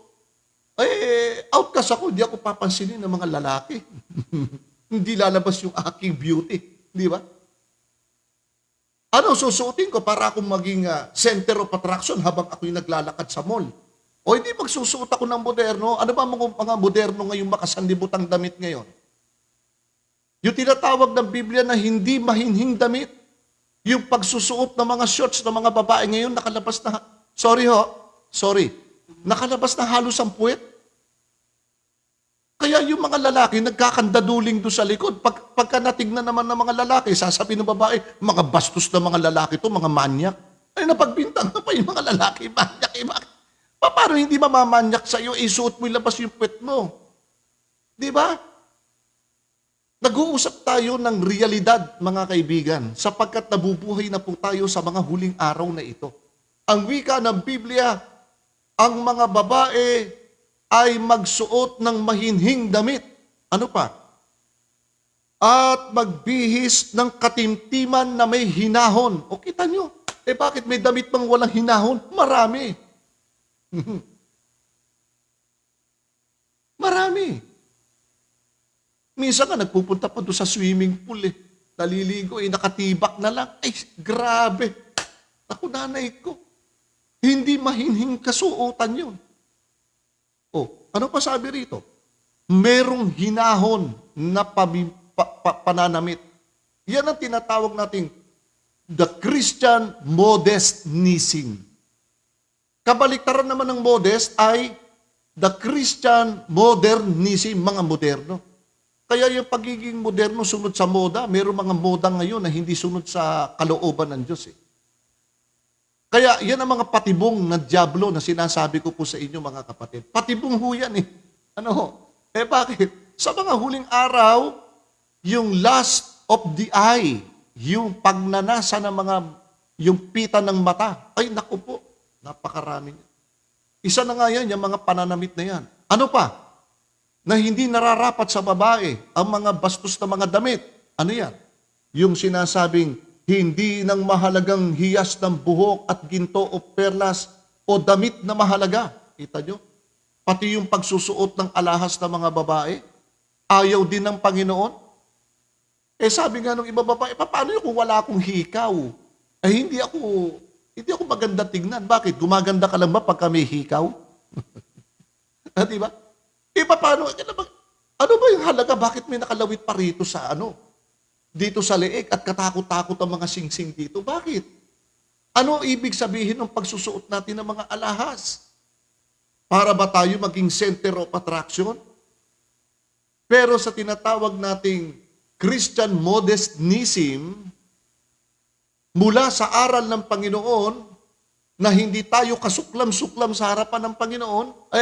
outcast ako, hindi ako papansinin ng mga lalaki. Hindi lalabas yung aking beauty. Di ba? Ano susuotin ko para akong maging center of attraction habang ako'y naglalakad sa mall? O hindi magsusuot ako ng moderno? Ano ba mga moderno ngayong makasanlibutang damit ngayon? Yung tinatawag ng Biblia na hindi mahinhing damit. Yung pagsusuot ng mga shorts ng mga babae ngayon, nakalabas na, nakalabas na halos ang puwet. Kaya yung mga lalaki, nagkakandaduling doon sa likod. Pagka natignan naman ng mga lalaki, sasabihin ng babae, mga bastos na mga lalaki to, mga manyak. Ay, napagbintang na pa yung mga lalaki, manyak. Paano hindi mamamanyak sa iyo, isuot mo, ilabas yung puwet mo? Di ba? Nag-uusap tayo ng realidad, mga kaibigan, sapagkat nabubuhay na po tayo sa mga huling araw na ito. Ang wika ng Biblia, ang mga babae ay magsuot ng mahinhing damit. Ano pa? At magbihis ng katimtiman na may hinahon. O kita nyo, bakit may damit pang walang hinahon? Marami. Marami. Minsan nga, nagpupunta pa doon sa swimming pool Naliligo, nakatibak na lang. Ay, grabe. Ako, nanay ko. Hindi mahinhing kasuotan yun. Ano pa sabi rito? Merong hinahon na pananamit. Yan ang tinatawag nating the Christian modestnism. Kabaliktaran naman ng modest ay the Christian modernism, mga moderno. Kaya yung pagiging moderno sunod sa moda, mayroong mga moda ngayon na hindi sunod sa kalooban ng Diyos. Kaya yan ang mga patibong na dyablo na sinasabi ko po sa inyo, mga kapatid. Patibong ho yan bakit? Sa mga huling araw, yung lust of the eye, yung pagnanasa ng yung pita ng mata, ay naku po, napakarami niya. Isa na nga yan, yung mga pananamit na yan. Ano pa? Na hindi nararapat sa babae ang mga bastos na mga damit. Ano yan? Yung sinasabing, hindi ng mahalagang hiyas ng buhok at ginto o perlas o damit na mahalaga. Kita nyo? Pati yung pagsusuot ng alahas ng mga babae, ayaw din ng Panginoon. Sabi nga nung iba babae, paano yun kung wala akong hikaw? Hindi ako maganda tignan. Bakit? Gumaganda ka lang ba pagka may hikaw? Diba? Paano? Ano ba yung halaga? Bakit may nakalawit pa rito sa dito sa leeg at katakot-takot ang mga singsing dito? Bakit? Ano ibig sabihin ng pagsusuot natin ng mga alahas? Para ba tayo maging center of attraction? Pero sa tinatawag nating Christian modestnism, mula sa aral ng Panginoon, na hindi tayo kasuklam-suklam sa harapan ng Panginoon,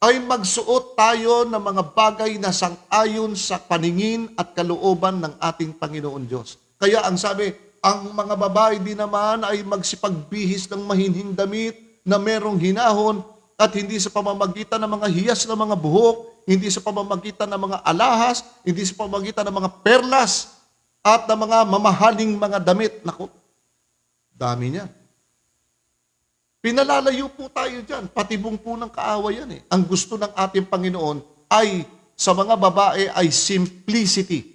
ay magsuot tayo ng mga bagay na sang-ayon sa paningin at kalooban ng ating Panginoon Diyos. Kaya ang sabi, ang mga babae din naman ay magsipagbihis ng mahinhing damit na merong hinahon at hindi sa pamamagitan ng mga hiyas ng mga buhok, hindi sa pamamagitan ng mga alahas, hindi sa pamamagitan ng mga perlas at ng mga mamahaling mga damit. Naku, dami niyan. Pinalalayo po tayo dyan. Patibong po ng kaaway yan Ang gusto ng ating Panginoon ay sa mga babae ay simplicity.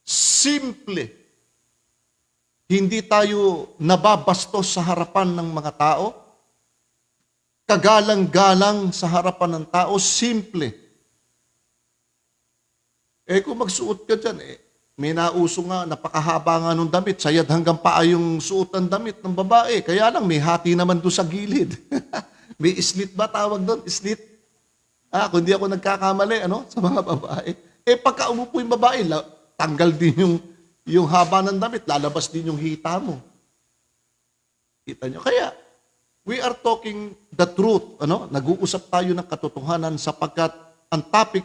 Simple. Hindi tayo nababastos sa harapan ng mga tao. Kagalang-galang sa harapan ng tao. Simple. Kung magsuot ka dyan, may nauso nga, napakahaba nga nung damit. Sayad hanggang paa yung suot ng damit ng babae. Kaya lang, may hati naman doon sa gilid. May slit ba tawag doon? Slit? Kung di ako nagkakamali, sa mga babae. Pagka umupo yung babae, tanggal din yung haba ng damit. Lalabas din yung hita mo. Kita nyo? Kaya, we are talking the truth. Nag-uusap tayo ng katotohanan sapagkat ang topic,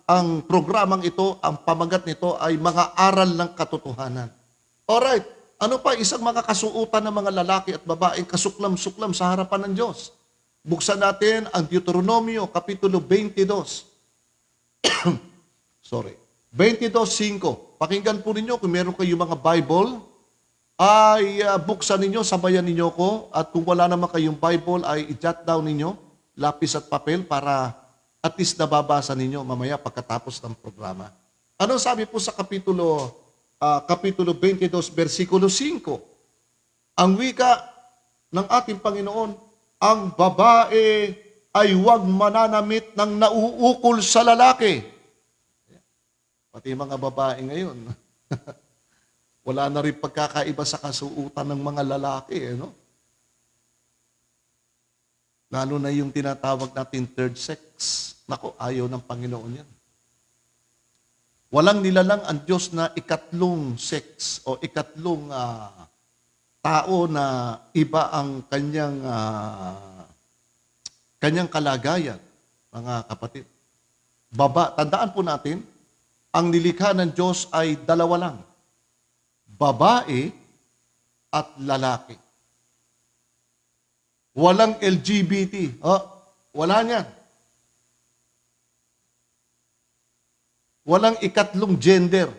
ang programang ito, ang pamagat nito ay mga aral ng katotohanan. Alright, ano pa isang makakasuotan ng mga lalaki at babaeng kasuklam-suklam sa harapan ng Diyos? Buksan natin ang Deuteronomio, Kapitulo 22. Sorry. 22:5. Pakinggan po ninyo kung meron kayong mga Bible, ay buksan ninyo, sabayan ninyo ko. At kung wala naman kayong Bible, ay i-jot down ninyo, lapis at papel, para at least nababasa ninyo mamaya pagkatapos ng programa. Ano sabi po sa Kapitulo 22, versikulo 5? Ang wika ng ating Panginoon, ang babae ay huwag mananamit ng nauukol sa lalaki. Pati mga babae ngayon, wala na rin pagkakaiba sa kasuutan ng mga lalaki. Lalo na yung tinatawag natin third sex. Nako, ayaw ng Panginoon yan. Walang nilalang ang Diyos na ikatlong sex o ikatlong tao na iba ang kanyang kalagayan, mga kapatid. Tandaan po natin, ang nilikha ng Diyos ay dalawa lang. Babae at lalaki. Walang LGBT. Wala niyan. Walang ikatlong gender.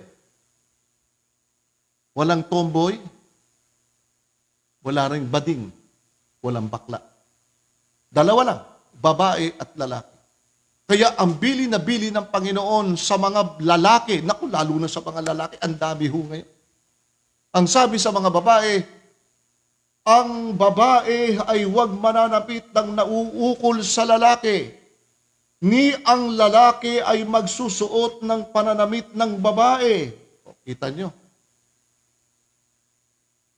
Walang tomboy. Wala ring bading. Walang bakla. Dalawa lang, babae at lalaki. Kaya ang bili na bili ng Panginoon sa mga lalaki, naku, lalo na sa mga lalaki, ang dami ho ngayon. Ang sabi sa mga babae, ang babae ay huwag mananapit ng nauukol sa lalaki, ni ang lalaki ay magsusuot ng pananamit ng babae. O, kita nyo?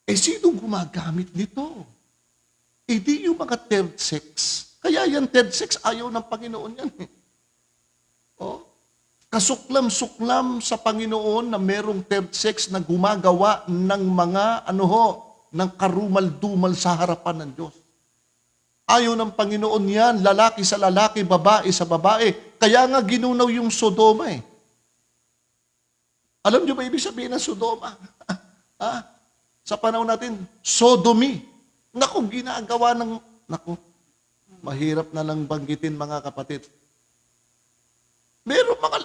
Sino gumagamit nito? Di yung mga third sex. Kaya yan third sex, ayaw ng Panginoon yan. Kasuklam-suklam sa Panginoon na merong third sex na gumagawa ng mga ng karumal-dumal sa harapan ng Diyos. Ayaw ng Panginoon yan, lalaki sa lalaki, babae sa babae. Kaya nga ginunaw yung Sodoma eh. Alam niyo ba ibig sabihin ng Sodoma? Sa panahon natin, sodomy. Naku, ginagawa ng... Naku, mahirap na lang banggitin mga kapatid. Meron mga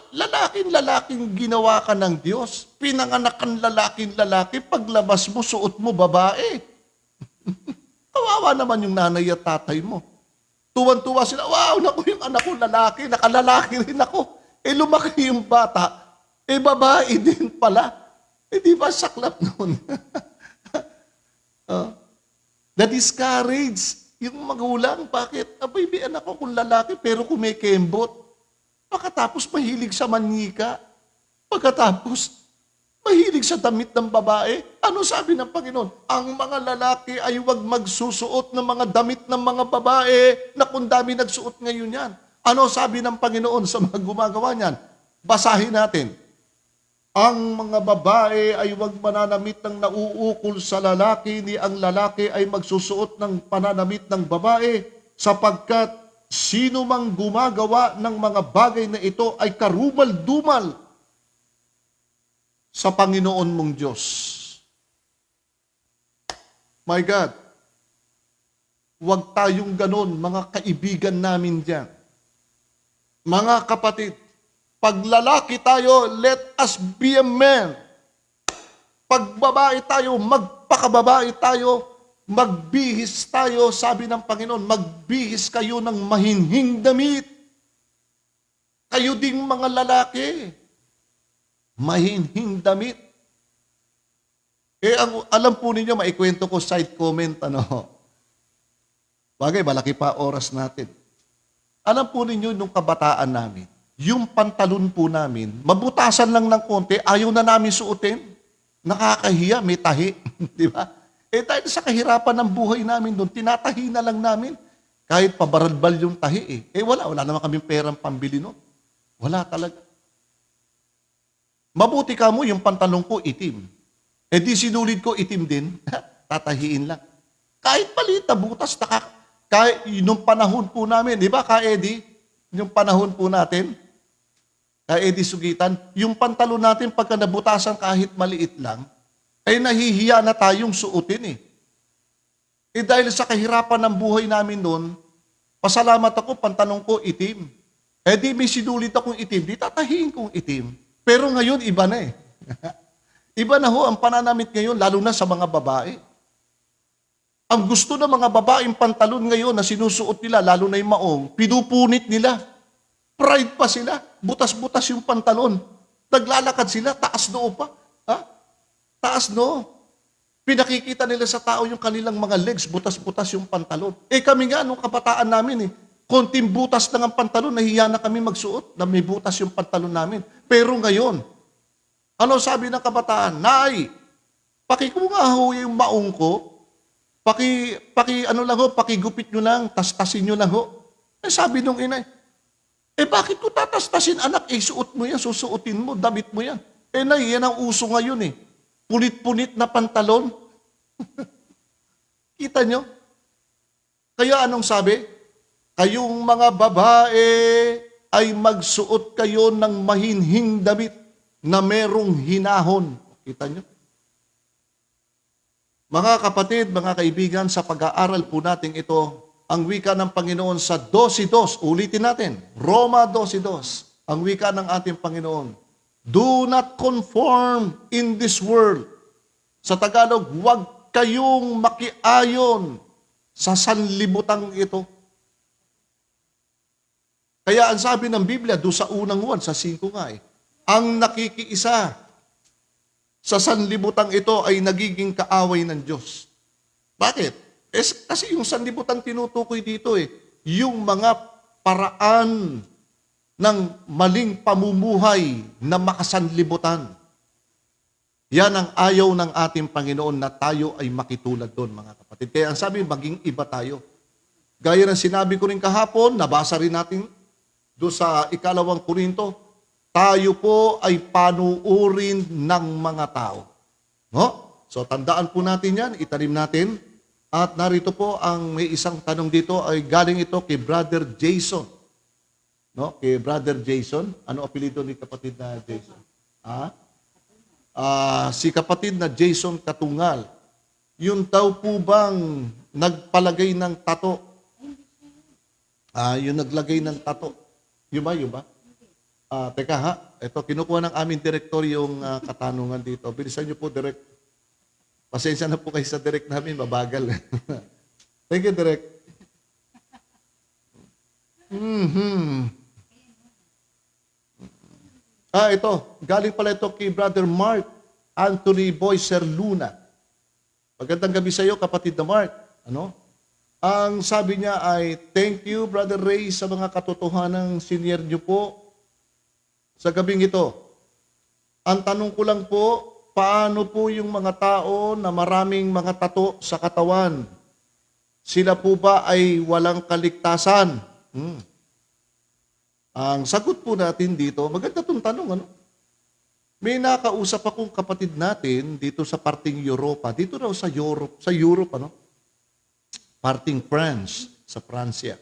lalaking ginawa ka ng Diyos. Pinanganak kang lalaki, paglabas mo, suot mo, babae. Kawawa naman yung nanay at tatay mo. Tuwan-tuwa sila, wow, naku, yung anak ko lalaki, nakalalaki rin ako. Lumaki yung bata, babae din pala. Di ba saklap noon? Na-discourage yung magulang. Bakit? Abay, may anak ko kung lalaki, pero kumikembot. Pagkatapos mahilig sa manika. Pagkatapos mahilig sa damit ng babae. Ano sabi ng Panginoon? Ang mga lalaki ay huwag magsusuot ng mga damit ng mga babae na kung dami nagsuot ngayon yan. Ano sabi ng Panginoon sa mga gumagawa niyan? Basahin natin. Ang mga babae ay huwag mananamit ng nauukol sa lalaki, ni ang lalaki ay magsusuot ng pananamit ng babae, sapagkat sino mang gumagawa ng mga bagay na ito ay karumal-dumal sa Panginoon mong Diyos. My God, huwag tayong ganon, mga kaibigan namin diyan. Mga kapatid, pag lalaki tayo, let us be a man. Pag babae tayo, magpakababae tayo, magbihis tayo, sabi ng Panginoon, magbihis kayo ng mahinhing damit. Kayo ding mga lalaki, mahinhing damit. Alam po ninyo, maikwento ko side comment, Bagay, malaki pa oras natin. Alam po ninyo, nung kabataan namin, yung pantalon po namin, mabutasan lang ng konti, ayaw na namin suotin. Nakakahiya, may tahi. Di ba? Dahil sa kahirapan ng buhay namin doon, tinatahi na lang namin. Kahit pabaralbal yung tahi wala naman kaming perang pambili noon. Wala talaga. Mabuti ka mo, yung pantalon ko itim. Di sinulid ko itim din, tatahiin lang. Kahit palita, butas, kahit nung panahon po namin, di ba, Ka-Eddie? Yung panahon po natin, Ka-Eddie Sugitan, yung pantalon natin pagka nabutasan kahit maliit lang, nahihiya na tayong suotin dahil sa kahirapan ng buhay namin noon, Pasalamat ako, pantalon ko itim. Eh di may sinulit akong itim, di tatahiin kong itim. Pero ngayon, iba na eh. Iba na ho ang pananamit ngayon, lalo na sa mga babae. Ang gusto ng mga babaeng pantalon ngayon na sinusuot nila, lalo na yung maong, pinupunit nila. Pride pa sila. Butas-butas yung pantalon. Naglalakad sila, taas noo pa. Ha? Taas noo. Pinakikita nila sa tao yung kanilang mga legs, butas-butas yung pantalon. Eh kami nga, nung kabataan namin konting butas lang ang pantalon, nahiya na kami magsuot na may butas yung pantalon namin. Pero ngayon, ano sabi ng kabataan? Nay, pakikungaho yung maong ko, pakigupit nyo lang, tastasin nyo lang ho. Eh sabi nung inay, eh bakit ko tatastasin anak? Eh suot mo yan, susuotin mo, damit mo yan. Eh nay, yan ang uso ngayon eh. Punit-punit na pantalon. Kita nyo? Kaya anong sabi? Kayong mga babae ay magsuot kayo ng mahinhing damit na merong hinahon. Kita nyo? Mga kapatid, mga kaibigan, sa pag-aaral po natin ito, ang wika ng Panginoon sa 12:2. Ulitin natin, Roma 12:2. Ang wika ng ating Panginoon. Do not conform in this world. Sa Tagalog, huwag kayong makiayon sa sanlibutang ito. Kaya ang sabi ng Biblia, doon sa unang 1, sa 5 nga ang nakikiisa sa sanlibutang ito ay nagiging kaaway ng Diyos. Bakit? Kasi yung sanlibutan tinutukoy dito yung mga paraan ng maling pamumuhay na makasanlibutan. Yan ang ayaw ng ating Panginoon na tayo ay makitulad doon, mga kapatid. Kaya ang sabi, maging iba tayo. Gaya ng sinabi ko rin kahapon, nabasa rin natin doon sa 2 Korinto, tayo po ay panuurin ng mga tao. No? So tandaan po natin yan, itanim natin. At narito po ang may isang tanong dito ay galing ito kay Brother Jason. No? Kay Brother Jason. Ano apelido ni kapatid na Jason? Si kapatid na Jason Katungal. Yun daw po bang nagpalagay ng tato? Yung naglagay ng tato. Yun ba? Teka ha, ito kinukuha ng aming direktor yung katanungan dito. Bilisan niyo po, Direk. Pasensya na po kayo sa Direk namin, mabagal. Thank you, Direk. Ito. Galing pala ito kay Brother Mark Anthony Boyser Luna. Magandang gabi sa iyo, kapatid na Mark. Ang sabi niya ay, thank you, Brother Ray, sa mga katotohanang senior niyo po sa gabing ito. Ang tanong ko lang po, paano po yung mga tao na maraming mga tato sa katawan? Sila po ba ay walang kaligtasan? Ang sagot po natin dito, maganda itong tanong, May nakausap akong kapatid natin dito sa parting Europa, dito raw sa Europe, parting France, sa Pransya.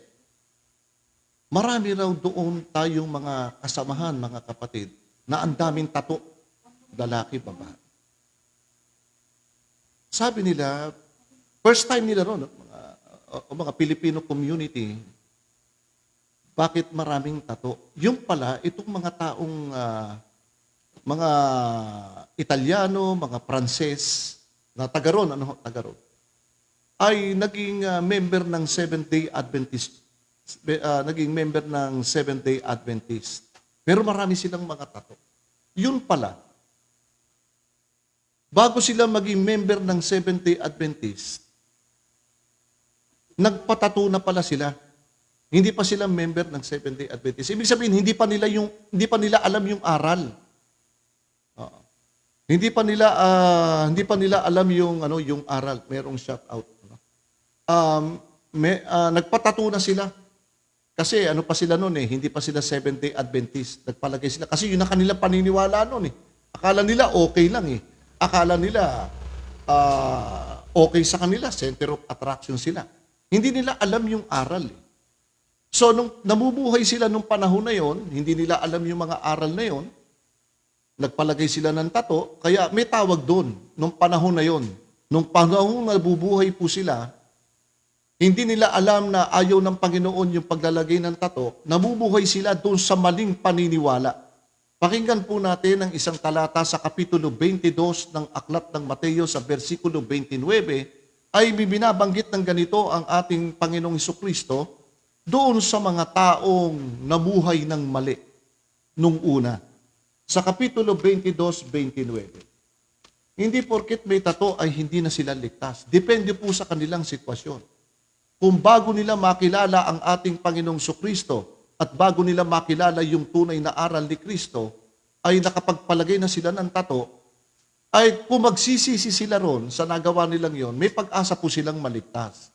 Marami raw doon tayong mga kasamahan, mga kapatid, na ang daming tato, lalaki, babae. Sabi nila, first time nila ron, mga Filipino community, bakit maraming tato? Yung pala, itong mga taong, mga Italiano, mga Pranses, na taga-ron, ay naging member ng Seventh-day Adventist. Naging member ng Seventh-day Adventist. Pero marami silang mga tato. Yun pala, bago sila maging member ng Seventh-day Adventist, nagpatato na pala sila. Hindi pa sila member ng Seventh-day Adventist. Ibig sabihin, hindi pa nila alam yung aral. Hindi pa nila alam yung aral. Merong shout out. Nagpatato na sila. Kasi pa sila noon hindi pa sila Seventh-day Adventist. Nagpalagay sila. Kasi yun ang kanilang paniniwala noon Akala nila okay lang Akala nila okay sa kanila. Center of attraction sila. Hindi nila alam yung aral So, nung namubuhay sila nung panahon na yon, hindi nila alam yung mga aral na yon, nagpalagay sila ng tato, kaya may tawag doon nung panahon na yon. Nung panahon na nabubuhay po sila, Hindi nila alam na ayaw ng Panginoon yung paglalagay ng tato, nabubuhay sila doon sa maling paniniwala. Pakinggan po natin ang isang talata sa Kapitulo 22 ng Aklat ng Mateo sa versikulo 29, ay binabanggit ng ganito ang ating Panginoong Hesukristo doon sa mga taong nabuhay ng mali nung una. Sa Kapitulo 22:29. Hindi porket may tato ay hindi na sila ligtas. Depende po sa kanilang sitwasyon. Kung bago nila makilala ang ating Panginoong Hesukristo at bago nila makilala yung tunay na aral ni Kristo, ay nakapagpalagay na sila ng tato, ay kung magsisisi sila ron sa nagawa nilang yon, may pag-asa po silang maligtas.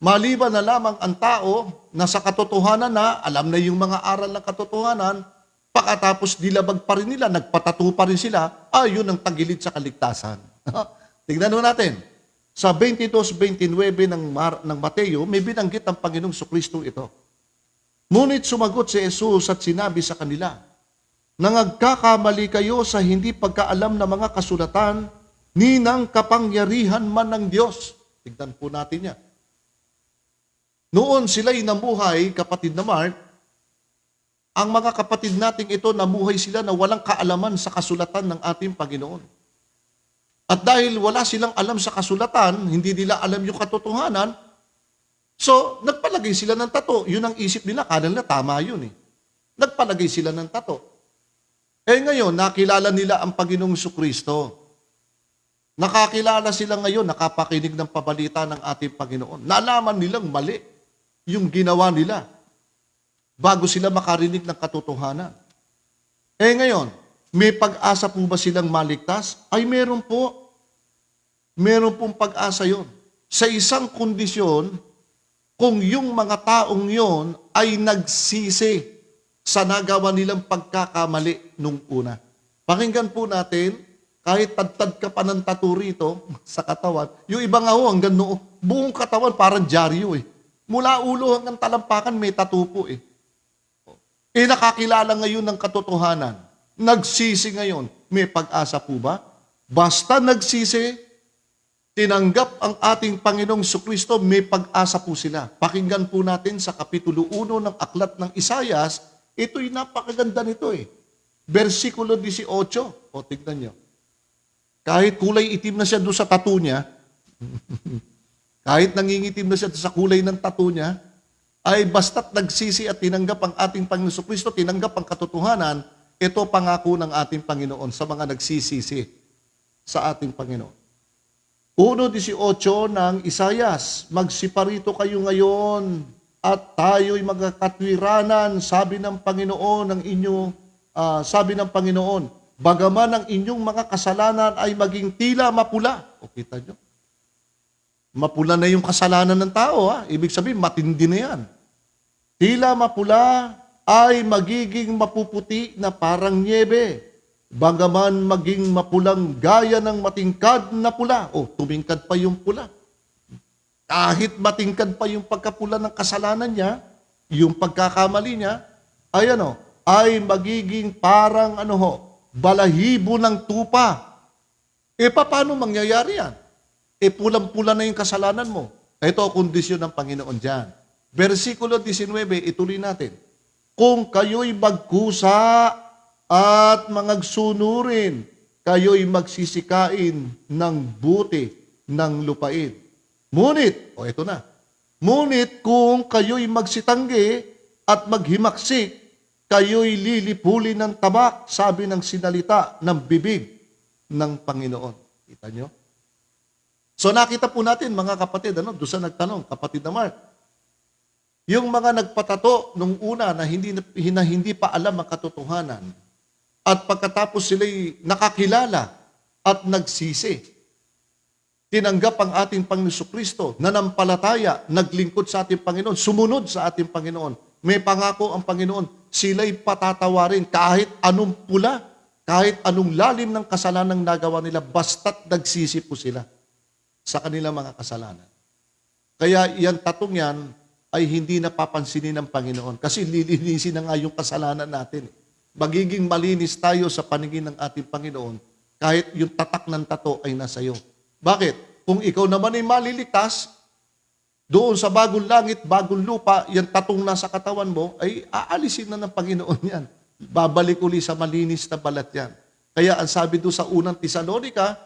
Maliban na lamang ang tao na sa katotohanan na, alam na yung mga aral ng katotohanan, pagkatapos dilabag pa rin nila, nagpatato pa rin sila, yun ang tagilid sa kaligtasan. Tingnan natin. Sa 22:29 ng Mateo, may binanggit ang Panginoong Hesukristo ito. Ngunit sumagot si Jesus at sinabi sa kanila, nangagkakamali kayo sa hindi pagkaalam ng mga kasulatan, ni ng kapangyarihan man ng Diyos. Tignan po natin yan. Noon sila'y namuhay, kapatid na Mark, ang mga kapatid nating ito, namuhay sila na walang kaalaman sa kasulatan ng ating Panginoon. At dahil wala silang alam sa kasulatan, hindi nila alam yung katotohanan, so nagpalagay sila ng tato. Yun ang isip nila, kanal na tama yun eh. Nagpalagay sila ng tato. Ngayon, nakilala nila ang Panginoong Hesukristo. Nakakilala sila ngayon, nakapakinig ng pabalita ng ating Panginoon. Nalaman nilang mali yung ginawa nila bago sila makarinig ng katotohanan. Ngayon, may pag-asa po ba silang maligtas? Ay, meron po. Meron pong pag-asa yon. Sa isang kondisyon, kung yung mga taong yon ay nagsisi sa nagawa nilang pagkakamali nung una. Pakinggan po natin, kahit tad-tad ka pa ng tattoo rito sa katawan, yung iba nga ho, hanggang noo, buong katawan parang dyaryo eh. Mula ulo hanggang talampakan may tattoo po eh. Nakakilala ngayon ng katotohanan. Nagsisi ngayon. May pag-asa po ba? Basta nagsisi, tinanggap ang ating Panginoong Hesukristo, may pag-asa po sila. Pakinggan po natin sa Kapitulo 1 ng Aklat ng Isayas, ito'y napakaganda nito eh. Versikulo 18. O, tignan nyo. Kahit kulay itim na siya doon sa tattoo niya, kahit nangingitim na siya sa kulay ng tattoo niya, ay basta't nagsisi at tinanggap ang ating Panginoon Hesukristo, tinanggap ang katotohanan, ito pangako ng ating Panginoon sa mga nagsisisi sa ating Panginoon. 1:18 ng Isayas, magsiparito kayo ngayon at tayo'y magkakatwiranan, sabi ng Panginoon ng inyo, sabi ng Panginoon, bagaman ang inyong mga kasalanan ay maging tila mapula. O kita nyo? Mapula na yung kasalanan ng tao, ha? Ibig sabihin, matindi na yan. Tila mapula ay magiging mapuputi na parang niebe. Bagaman maging mapulang gaya ng matingkad na pula. O, tumingkad pa yung pula. Kahit matingkad pa yung pagkapula ng kasalanan niya, yung pagkakamali niya, ay magiging parang balahibo ng tupa. Paano mangyayari yan? Pulang-pula na yung kasalanan mo. Ito ang kondisyon ng Panginoon dyan. Versikulo 19, ituloy natin. Kung kayo'y magkusa at mangagsunurin, kayo'y magsisikain ng buti ng lupain. Ngunit, ito na. Ngunit kung kayo'y magsitanggi at maghimaksik, kayo'y lilipulin ng tabak, sabi ng sinalita ng bibig ng Panginoon. Kita nyo? So nakita po natin mga kapatid, doon sa nagtanong, kapatid na Mark, yung mga nagpatato nung una na hindi pa alam ang katotohanan at pagkatapos sila'y nakakilala at nagsisi, tinanggap ang ating Panginoon Hesukristo, nanampalataya, naglingkod sa ating Panginoon, sumunod sa ating Panginoon. May pangako ang Panginoon, sila'y patatawarin kahit anong pula, kahit anong lalim ng kasalanang nagawa nila, basta't nagsisi po sila sa kanilang mga kasalanan. Kaya yan tatong yan ay hindi napapansinin ng Panginoon kasi lilinisin na nga yung kasalanan natin. Magiging malinis tayo sa paningin ng ating Panginoon kahit yung tatak ng tato ay nasa iyo. Bakit? Kung ikaw naman ay maliligtas, doon sa bagong langit, bagong lupa, yan tatong nasa katawan mo, ay aalisin na ng Panginoon yan. Babalik uli sa malinis na balat yan. Kaya ang sabi doon sa unang Tesalonica,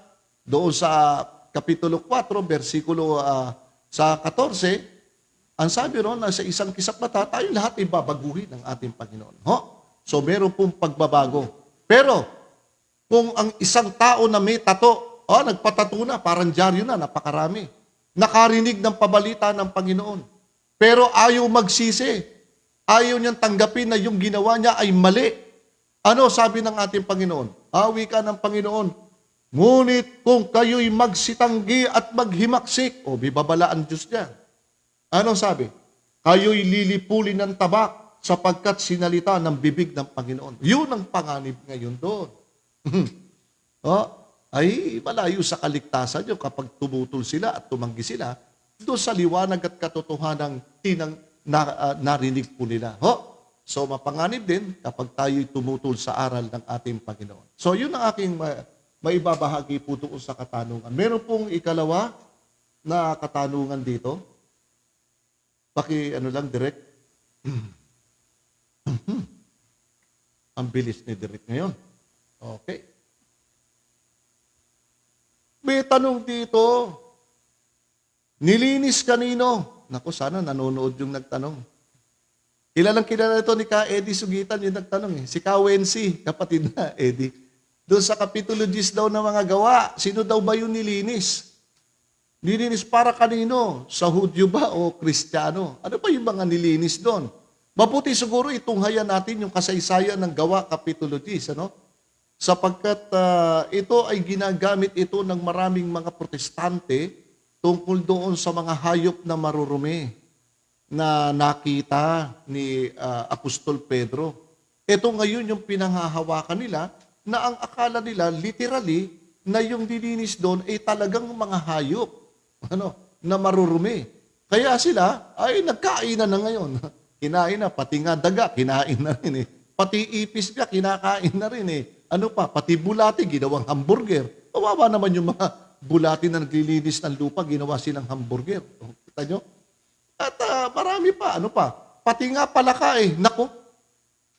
doon sa Kapitulo 4, versikulo sa 14, ang sabi ron na sa isang kisap mata, tayo lahat ay babaguhin ng ating Panginoon. So meron pong pagbabago. Pero kung ang isang tao na may tato, nagpatato na, parang dyaryo na, napakarami. Nakarinig ng pabalita ng Panginoon. Pero ayaw magsisi. Ayaw niyang tanggapin na yung ginawa niya ay mali. Ano sabi ng ating Panginoon? Awi ka ng Panginoon. Ngunit kung kayo'y magsitanggi at maghimaksik, bibabala ang Diyos niya. Ano sabi? Kayo'y lilipulin ng tabak sapagkat sinalita ng bibig ng Panginoon. Yun ang panganib ngayon doon. Ay malayo sa kaligtasan nyo kapag tumutol sila at tumanggi sila doon sa liwanag at katotohanan ng narinig po nila. So mapanganib din kapag tayo'y tumutol sa aral ng ating Panginoon. So yun ang aking maibabahagi po doon sa katanungan. Meron pong ikalawa na katanungan dito. Lang, direct. Ang bilis ni direct ngayon. Okay. May tanong dito, nilinis kanino? Naku, sana nanonood yung nagtanong. Kilalang kilala ito ni Ka Eddie Sugitan yung nagtanong. Si Ka Wensi, kapatid na Eddie. Doon sa Kapitulo 10 daw ng mga gawa, sino daw ba yung nilinis? Nilinis para kanino? Sa Hudyo ba o Kristiyano? Ano pa yung mga nilinis doon? Mabuti siguro itunghayan natin yung kasaysayan ng gawa Kapitulo 10, ano? Sapagkat ito ay ginagamit ito ng maraming mga protestante tungkol doon sa mga hayop na marurumi na nakita ni Apostol Pedro. Ito ngayon yung pinanghahawakan nila na ang akala nila literally na yung dilinis doon ay talagang mga hayop na marurumi. Kaya sila ay nagkainan na ngayon. Kinain na, pati nga daga, kinain na rin eh. Pati ipis ka, kinakain na rin eh. Ano pa, pati bulati, ginawang hamburger. Kawawa naman yung mga bulati na naglilinis ng lupa, ginawa silang hamburger. Kita nyo? At marami pa, ano pa, pati nga palaka eh. Nako,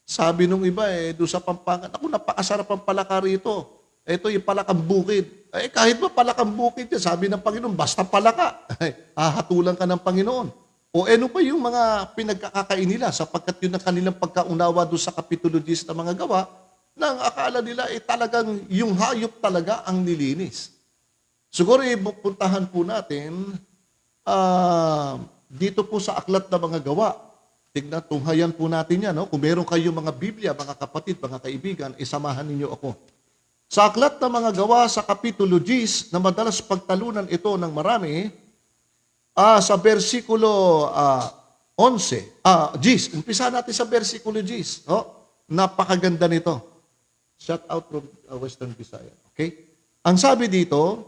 sabi nung iba doon sa Pampangan, naku, napakasarap ang palaka rito. Ito yung palakang bukid. Kahit ba palakang bukid yan, sabi ng Panginoon, basta palaka. Hahatulan ka ng Panginoon. O ano pa yung mga pinagkakakain nila sapagkat yun ang kanilang pagkaunawa doon sa Kapitulo 10 na mga gawa, nang akala nila talagang yung hayop talaga ang nilinis. Siguro pupuntahan po natin dito po sa aklat na mga gawa. Tignan, tunghayan po natin yan. No? Kung meron kayong mga Biblia, mga kapatid, mga kaibigan, isamahan ninyo ako. Sa aklat na mga gawa sa Kapitulo 10, na madalas pagtalunan ito ng marami, sa versikulo 11, 10. Umpisa natin sa versikulo 10. Napakaganda nito. Shout out from Western Visayas. Okay? Ang sabi dito,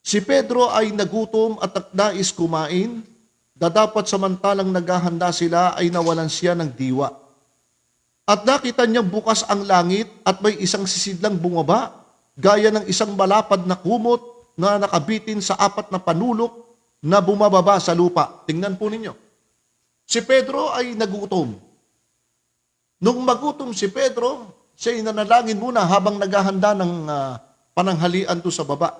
si Pedro ay nagutom at nais kumain, dapat samantalang naghahanda sila ay nawalan siya ng diwa. At nakita niya bukas ang langit at may isang sisidlang bumaba, gaya ng isang malapad na kumot na nakabitin sa 4 na panulok na bumababa sa lupa. Tingnan po ninyo. Si Pedro ay nagutom. Nung magutom si Pedro, siya ay nanalangin muna habang naghahanda ng pananghalian doon sa baba.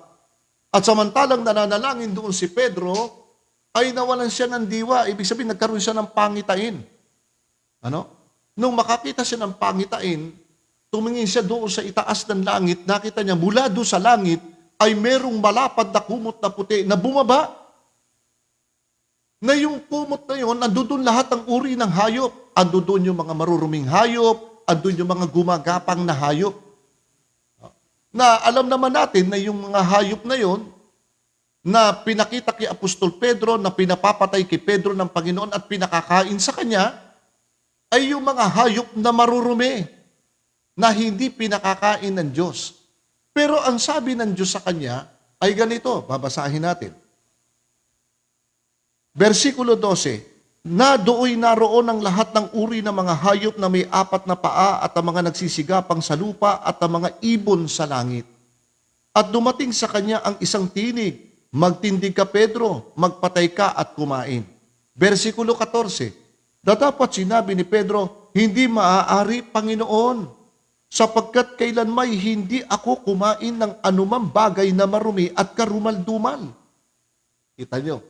At samantalang nananalangin doon si Pedro, ay nawalan siya ng diwa. Ibig sabihin, nagkaroon siya ng pangitain. Nung makakita siya ng pangitain, tumingin siya doon sa itaas ng langit, nakita niya mula doon sa langit ay merong malapad na kumot na puti na bumaba. Na yung kumot na yun, nandoon lahat ng uri ng hayop. Andoon yung mga maruruming hayop, andun yung mga gumagapang na hayop. Na alam naman natin na yung mga hayop na yon na pinakita kay Apostol Pedro, na pinapapatay kay Pedro ng Panginoon at pinakakain sa kanya, ay yung mga hayop na marurumi, na hindi pinakakain ng Diyos. Pero ang sabi ng Diyos sa kanya ay ganito, babasahin natin. Versikulo 12, na dooy naroon ang lahat ng uri ng mga hayop na may 4 na paa at ang mga nagsisigapang sa lupa at ang mga ibon sa langit. At dumating sa kanya ang isang tinig Magtindig ka, Pedro, magpatay ka at kumain. Versikulo 14, dapat sinabi ni Pedro, hindi maaari, Panginoon, sapagkat kailanmay hindi ako kumain ng anumang bagay na marumi at karumal-dumal. Kita nyo?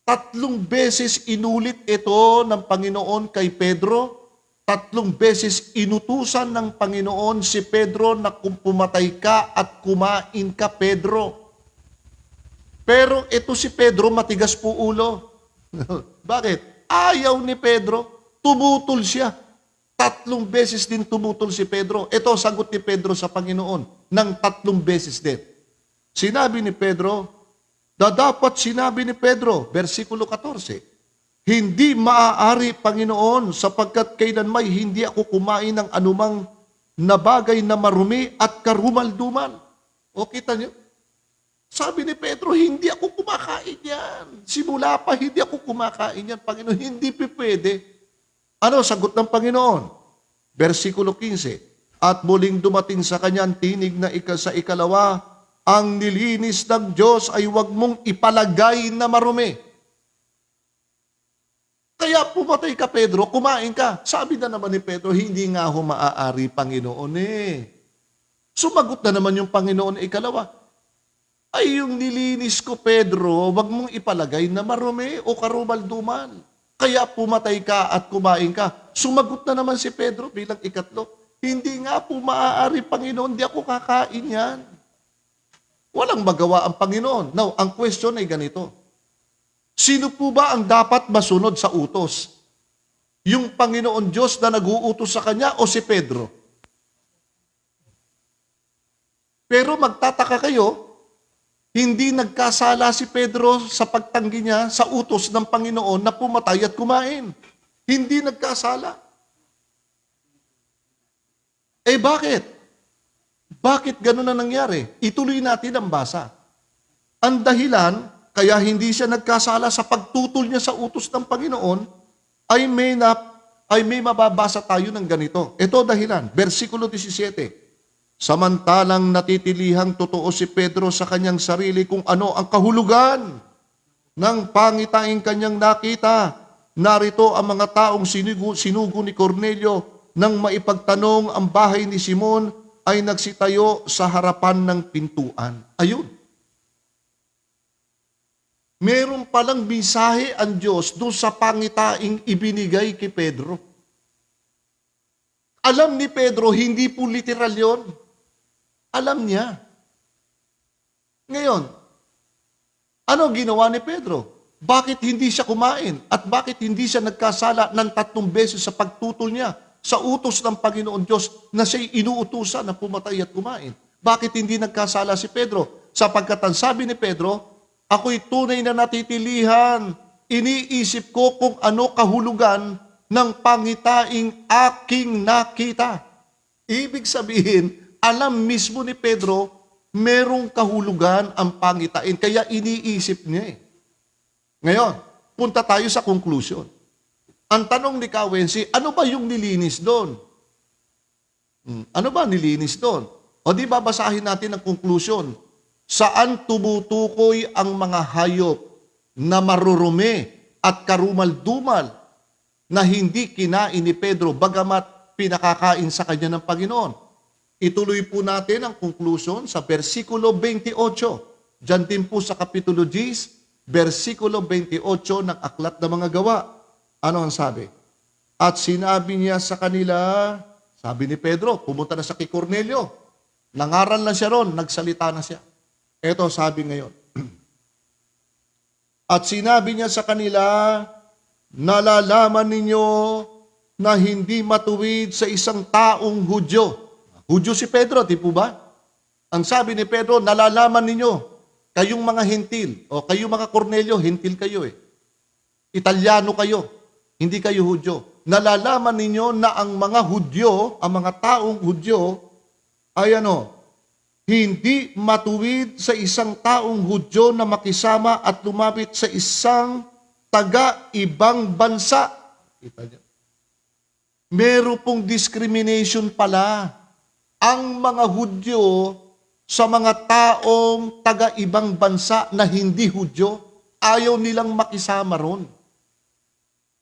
3 beses inulit ito ng Panginoon kay Pedro. 3 beses inutusan ng Panginoon si Pedro na kung pumatay ka at kumain ka, Pedro. Pero ito si Pedro, matigas po ulo. Bakit? Ayaw ni Pedro. Tumutol siya. 3 beses din tumutol si Pedro. Ito, sagot ni Pedro sa Panginoon ng 3 beses din. Sinabi ni Pedro, dapat sinabi ni Pedro, versikulo 14, hindi maaari, Panginoon, sapagkat kailanmay hindi ako kumain ng anumang na bagay na marumi at karumal-dumal. O kita niyo? Sabi ni Pedro, hindi ako kumakain yan. Simula pa, hindi ako kumakain yan, Panginoon. Hindi pwede. Ano sagot ng Panginoon? Versikulo 15, at muling dumating sa kanya ang tinig na sa ikalawa, ang nilinis ng Diyos ay huwag mong ipalagay na marumi. Kaya pumatay ka, Pedro, kumain ka. Sabi na naman ni Pedro, hindi nga ho maaari, Panginoon eh. Sumagot na naman yung Panginoon ikalawa. Ay, yung nilinis ko, Pedro, wag mong ipalagay na marumi o karumal-dumal. Kaya pumatay ka at kumain ka. Sumagot na naman si Pedro bilang ikatlo. Hindi nga po maaari, Panginoon, di ako kakain yan. Walang magawa ang Panginoon. Now, ang question ay ganito. Sino po ba ang dapat masunod sa utos? Yung Panginoon Diyos na nag-uutos sa kanya o si Pedro? Pero magtataka kayo, hindi nagkasala si Pedro sa pagtanggi niya sa utos ng Panginoon na pumatay at kumain. Hindi nagkasala. Eh bakit? Bakit ganun na nangyari? Ituloy natin ang basa. Ang dahilan, kaya hindi siya nagkasala sa pagtutol niya sa utos ng Panginoon, ay may mababasa tayo ng ganito. Ito dahilan, versikulo 17. Samantalang natitilihang totoo si Pedro sa kanyang sarili kung ano ang kahulugan ng pangitaing kanyang nakita. Narito ang mga taong sinugo ni Cornelio nang maipagtanong ang bahay ni Simon ay nagsitayo sa harapan ng pintuan. Ayun. Meron palang mensahe ang Diyos doon sa pangitaing ibinigay kay Pedro. Alam ni Pedro, hindi po literal yon. Alam niya. Ngayon, ano ginawa ni Pedro? Bakit hindi siya kumain? At bakit hindi siya nagkasala ng 3 beses sa pagtutol niya sa utos ng Panginoon Diyos na siya'y inuutusan na pumatay at kumain? Bakit hindi nagkasala si Pedro? Sapagkat ang sabi ni Pedro, ako'y tunay na natitilihan. Iniisip ko kung ano kahulugan ng pangitaing aking nakita. Ibig sabihin, alam mismo ni Pedro, merong kahulugan ang pangitain. Kaya iniisip niya eh. Ngayon, punta tayo sa conclusion. Ang tanong ni Kawensi, ano ba yung nilinis doon? Ano ba nilinis doon? O di ba basahin natin ang conclusion? Saan tumutukoy ang mga hayop na marurumi at karumal-dumal na hindi kinain ni Pedro bagamat pinakakain sa kanya ng Panginoon? Ituloy po natin ang conclusion sa versikulo 28. Diyan din po sa kapitulo 10, versikulo 28 ng Aklat ng Mga Gawa. Ano ang sabi? At sinabi niya sa kanila, sabi ni Pedro, pumunta na sa kay Cornelio. Nangaral na siya ron, nagsalita na siya. Ito sabi ngayon. At sinabi niya sa kanila, nalalaman ninyo na hindi matuwid sa isang taong Hudyo. Hudyo si Pedro, di po ba? Ang sabi ni Pedro, nalalaman ninyo, kayong mga hentil, o kayong mga Cornelio, hentil kayo eh. Italyano kayo, hindi kayo Hudyo. Nalalaman ninyo na ang mga Hudyo, ang mga taong Hudyo, ay hindi matuwid sa isang taong Hudyo na makisama at lumapit sa isang taga-ibang bansa. Kita niyo? Meron pong discrimination pala. Ang mga Hudyo sa mga taong taga-ibang bansa na hindi Hudyo. Ayaw nilang makisama ron.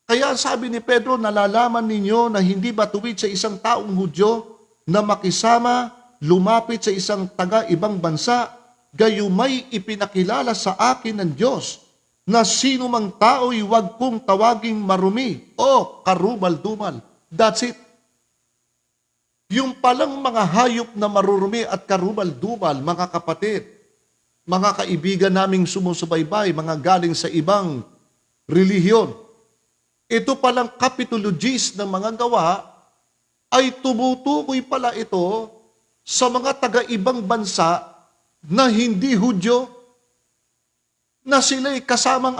Kaya sabi ni Pedro, nalalaman ninyo na hindi matuwid sa isang taong Hudyo na makisama, lumapit sa isang taga-ibang bansa, gayumay ipinakilala sa akin ng Diyos na sino mang tao'y huwag kong tawaging marumi o karumal-dumal. That's it. Yung palang mga hayop na marurumi at karumal-dumal, mga kapatid, mga kaibigan naming sumusubaybay, mga galing sa ibang relihiyon, ito palang kapitologies ng mga gawa ay tumutukoy pala ito sa mga taga-ibang bansa na hindi Hudyo, na sila'y kasamang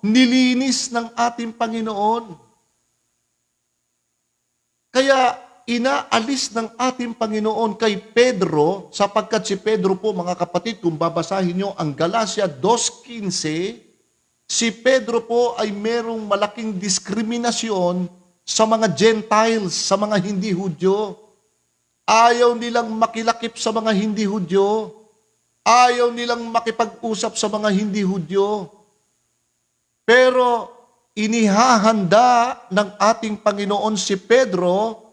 nilinis ng ating Panginoon. Kaya inaalis ng ating Panginoon kay Pedro, sapagkat si Pedro po, mga kapatid, kung babasahin nyo ang Galacia 2:15, si Pedro po ay merong malaking diskriminasyon sa mga Gentiles, sa mga hindi Hudyo. Ayaw nilang makilakip sa mga hindi Hudyo. Ayaw nilang makipag-usap sa mga hindi Hudyo. Pero inihahanda ng ating Panginoon si Pedro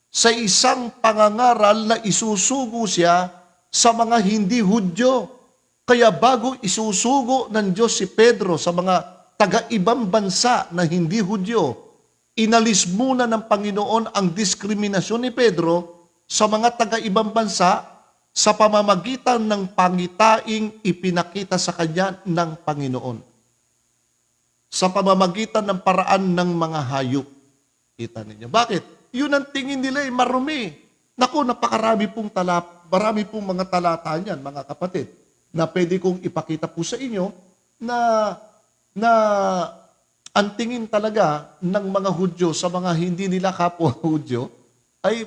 sa isang pangangaral na isusugo siya sa mga hindi Hudyo. Kaya bago isusugo ng Diyos si Pedro sa mga taga-ibang bansa na hindi Hudyo, inalis muna ng Panginoon ang diskriminasyon ni Pedro sa mga taga-ibang bansa sa pamamagitan ng pangitaing ipinakita sa kanya ng Panginoon. Sa pamamagitan ng paraan ng mga hayop. Kita ninyo. Bakit? Yun ang tingin nila marumi. Naku, napakarami marami pong mga talata niyan, mga kapatid, na pwede kong ipakita po sa inyo na ang tingin talaga ng mga Hudyo sa mga hindi nila kapwa Hudyo ay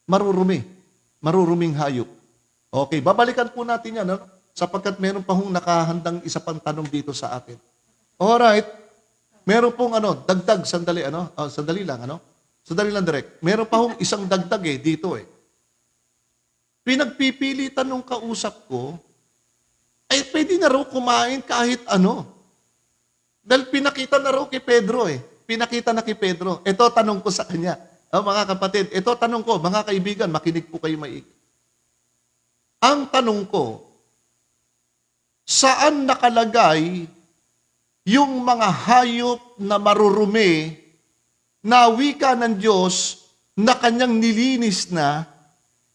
maruruming hayop. Okay, babalikan po natin yan, sapagkat meron pa hong nakahandang isa pang tanong dito sa atin. Alright, meron pong dagdag, sandali lang direct. Meron pa hong isang dagdag dito Pinagpipilitan nung kausap ko, ay pwede na raw kumain kahit ano. Dahil pinakita na raw kay Pedro Pinakita na kay Pedro. Ito tanong ko sa kanya. Mga kapatid, ito tanong ko, mga kaibigan, makinig po kayo maigi. Ang tanong ko, saan nakalagay yung mga hayop na marurumi na wika ng Diyos na kanyang nilinis na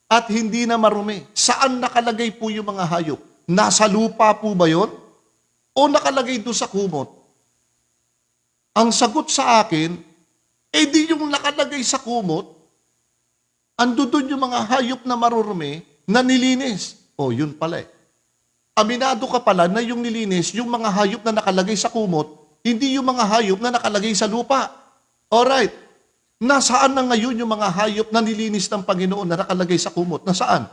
at hindi na marumi? Saan nakalagay po yung mga hayop? Nasa lupa po ba yun? O nakalagay doon sa kumot? Ang sagot sa akin, di yung nakalagay sa kumot, ando doon yung mga hayop na marurumi na nilinis. Yun pala Aminado ka pala na yung nilinis, yung mga hayop na nakalagay sa kumot, hindi yung mga hayop na nakalagay sa lupa. Alright. Nasaan na ngayon yung mga hayop na nilinis ng Panginoon na nakalagay sa kumot? Nasaan?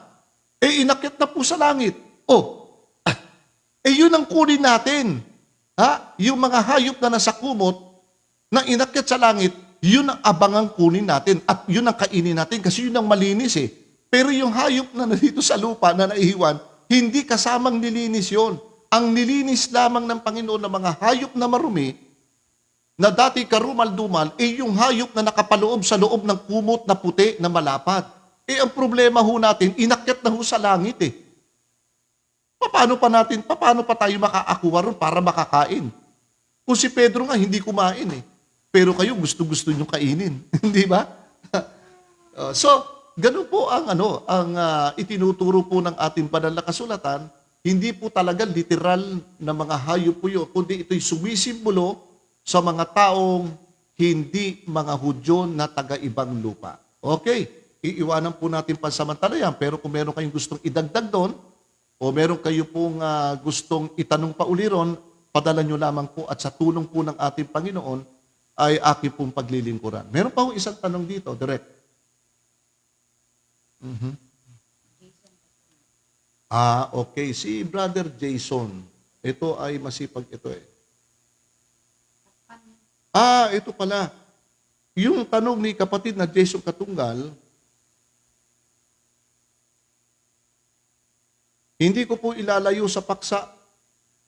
Inakyat na po sa langit. Yun ang kunin natin. Yung mga hayop na nasa kumot, na inakyat sa langit, yun ang abangang kunin natin at yun ang kainin natin kasi yun ang malinis Pero yung hayop na nandito sa lupa na naihiwan, hindi kasamang nilinis yun. Ang nilinis lamang ng Panginoon ng mga hayop na marumi, na dati karumal-dumal, yung hayop na nakapaloob sa loob ng kumot na puti na malapad. Ang problema ho natin, inakyat na ho sa langit Paano pa tayo makaakuha ron para makakain? Kung si Pedro nga hindi kumain pero kayo gusto-gusto nyo kainin. Hindi ba? So, ganun po ang itinuturo po ng ating banal na kasulatan. Hindi po talaga literal na mga hayop po yun, kundi ito'y sumisimbolo sa mga taong hindi mga Hudyo na taga-ibang lupa. Okay, iiwanan po natin pansamantala yan, pero kung meron kayong gustong idagdag doon, o meron kayo pong gustong itanong pa uli ron, padala nyo lamang po at sa tulong po ng ating Panginoon ay aking pong paglilingkuran. Meron pa akong isang tanong dito, direct. Okay. Si Brother Jason, ito ay masipag ito ito pala. Yung tanong ni kapatid na Jason Katunggal, Hindi ko po ilalayo sa paksa.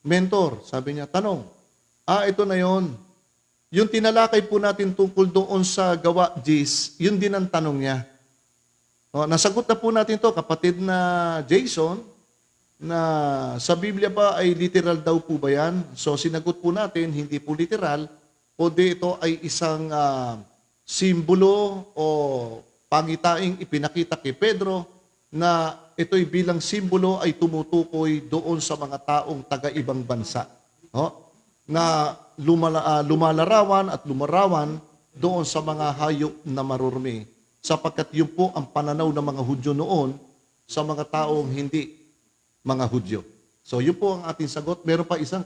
Mentor, sabi niya, tanong. Ito na yon. Yung tinalakay po natin tungkol doon sa gawa, Jis, yun din ang tanong niya. Nasagot na po natin to, kapatid na Jason, na sa Biblia ba ay literal daw po ba yan? So sinagot po natin, hindi po literal, kundi ito ay isang simbolo o pangitaing ipinakita kay Pedro na ito'y bilang simbolo ay tumutukoy doon sa mga taong taga-ibang bansa. Na lumalarawan at lumarawan doon sa mga hayop na marurumi. Sapagkat yun po ang pananaw ng mga Hudyo noon sa mga taong hindi mga Hudyo. So yun po ang ating sagot. Meron pa isang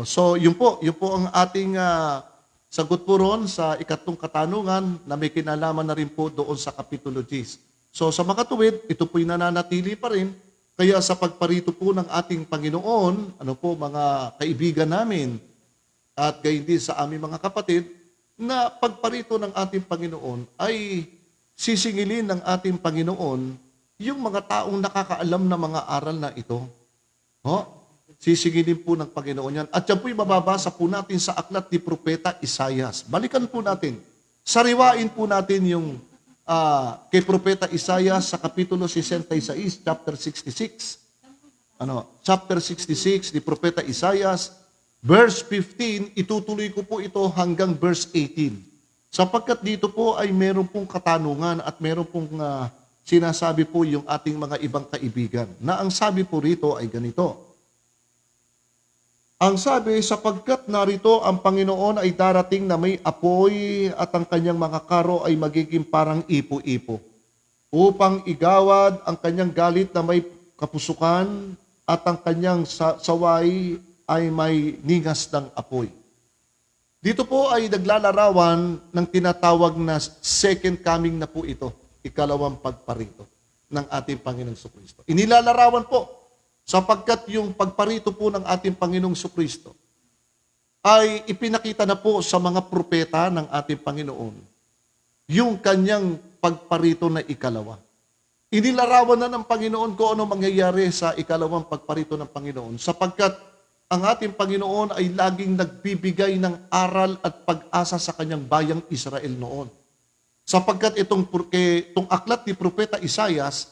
So yun po ang ating sagot po ron sa ikatlong katanungan na may kinalaman na rin po doon sa Kapitulo 10. So sa makatuwid, ito po'y nananatili pa rin. Kaya sa pagparito po ng ating Panginoon, mga kaibigan namin, at gayon din sa aming mga kapatid, na pagparito ng ating Panginoon ay sisingilin ng ating Panginoon yung mga taong nakakaalam na mga aral na ito. Sisingilin po ng Panginoon yan. At yan po'y mababasa po natin sa aklat ni Propeta Isaias. Balikan po natin. Sariwain po natin yung kay Propeta Isaias sa Kapitulo 66, chapter 66. Chapter 66 ni Propeta Isaias, verse 15, itutuloy ko po ito hanggang verse 18. Sapagkat dito po ay meron pong katanungan at meron pong sinasabi po yung ating mga ibang kaibigan. Na ang sabi po rito ay ganito. Ang sabi, sapagkat narito ang Panginoon ay darating na may apoy at ang kanyang mga karo ay magiging parang ipo-ipo, upang igawad ang kanyang galit na may kapusukan at ang kanyang saway ay may ningas ng apoy. Dito po ay naglalarawan ng tinatawag na second coming na po ito, ikalawang pagparito ng ating Panginoong Jesucristo. Inilalarawan po sapagkat yung pagparito po ng ating Panginoong Jesucristo ay ipinakita na po sa mga propeta ng ating Panginoon yung kanyang pagparito na ikalawa. Inilarawan na ng Panginoon kung ano mangyayari sa ikalawang pagparito ng Panginoon sapagkat ang ating Panginoon ay laging nagbibigay ng aral at pag-asa sa kanyang bayang Israel noon. Sapagkat itong aklat ni Propeta Isaias,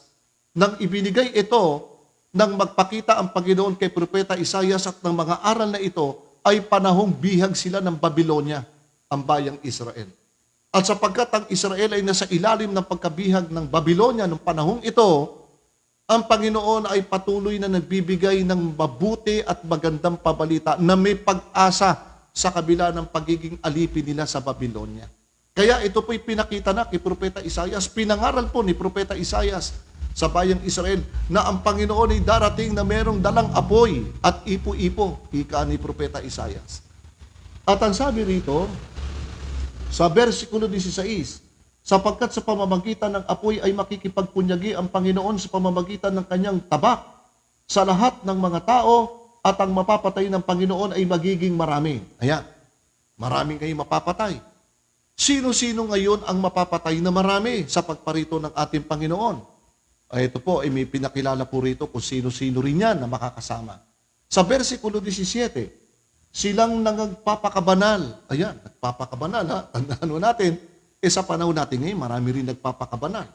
nang ibinigay ito, nang magpakita ang Panginoon kay Propeta Isaias at ng mga aral na ito, ay panahong bihag sila ng Babylonia, ang bayang Israel. At sapagkat ang Israel ay nasa ilalim ng pagkabihag ng Babylonia noong panahong ito, ang Panginoon ay patuloy na nagbibigay ng mabuti at magandang pabalita na may pag-asa sa kabila ng pagiging alipin nila sa Babylonia. Kaya ito po'y pinakita na kay Propeta Isaias, pinangaral po ni Propeta Isaias sa bayang Israel na ang Panginoon ay darating na merong dalang apoy at ipo-ipo, ika ni Propeta Isaias. At ang sabi rito, sa versikulo 16, sapagkat sa pamamagitan ng apoy ay makikipagpunyagi ang Panginoon sa pamamagitan ng kanyang tabak sa lahat ng mga tao at ang mapapatay ng Panginoon ay magiging marami. Ayan, maraming kayo mapapatay. Sino-sino ngayon ang mapapatay na marami sa pagparito ng ating Panginoon? Ito po, ay may pinakilala po rito kung sino-sino rin yan na makakasama. Sa versikulo 17, silang nagpapakabanal. Ayan, nagpapakabanal ha. Tandaan mo natin, sa panahon natin ngayon, marami rin nagpapakabanal.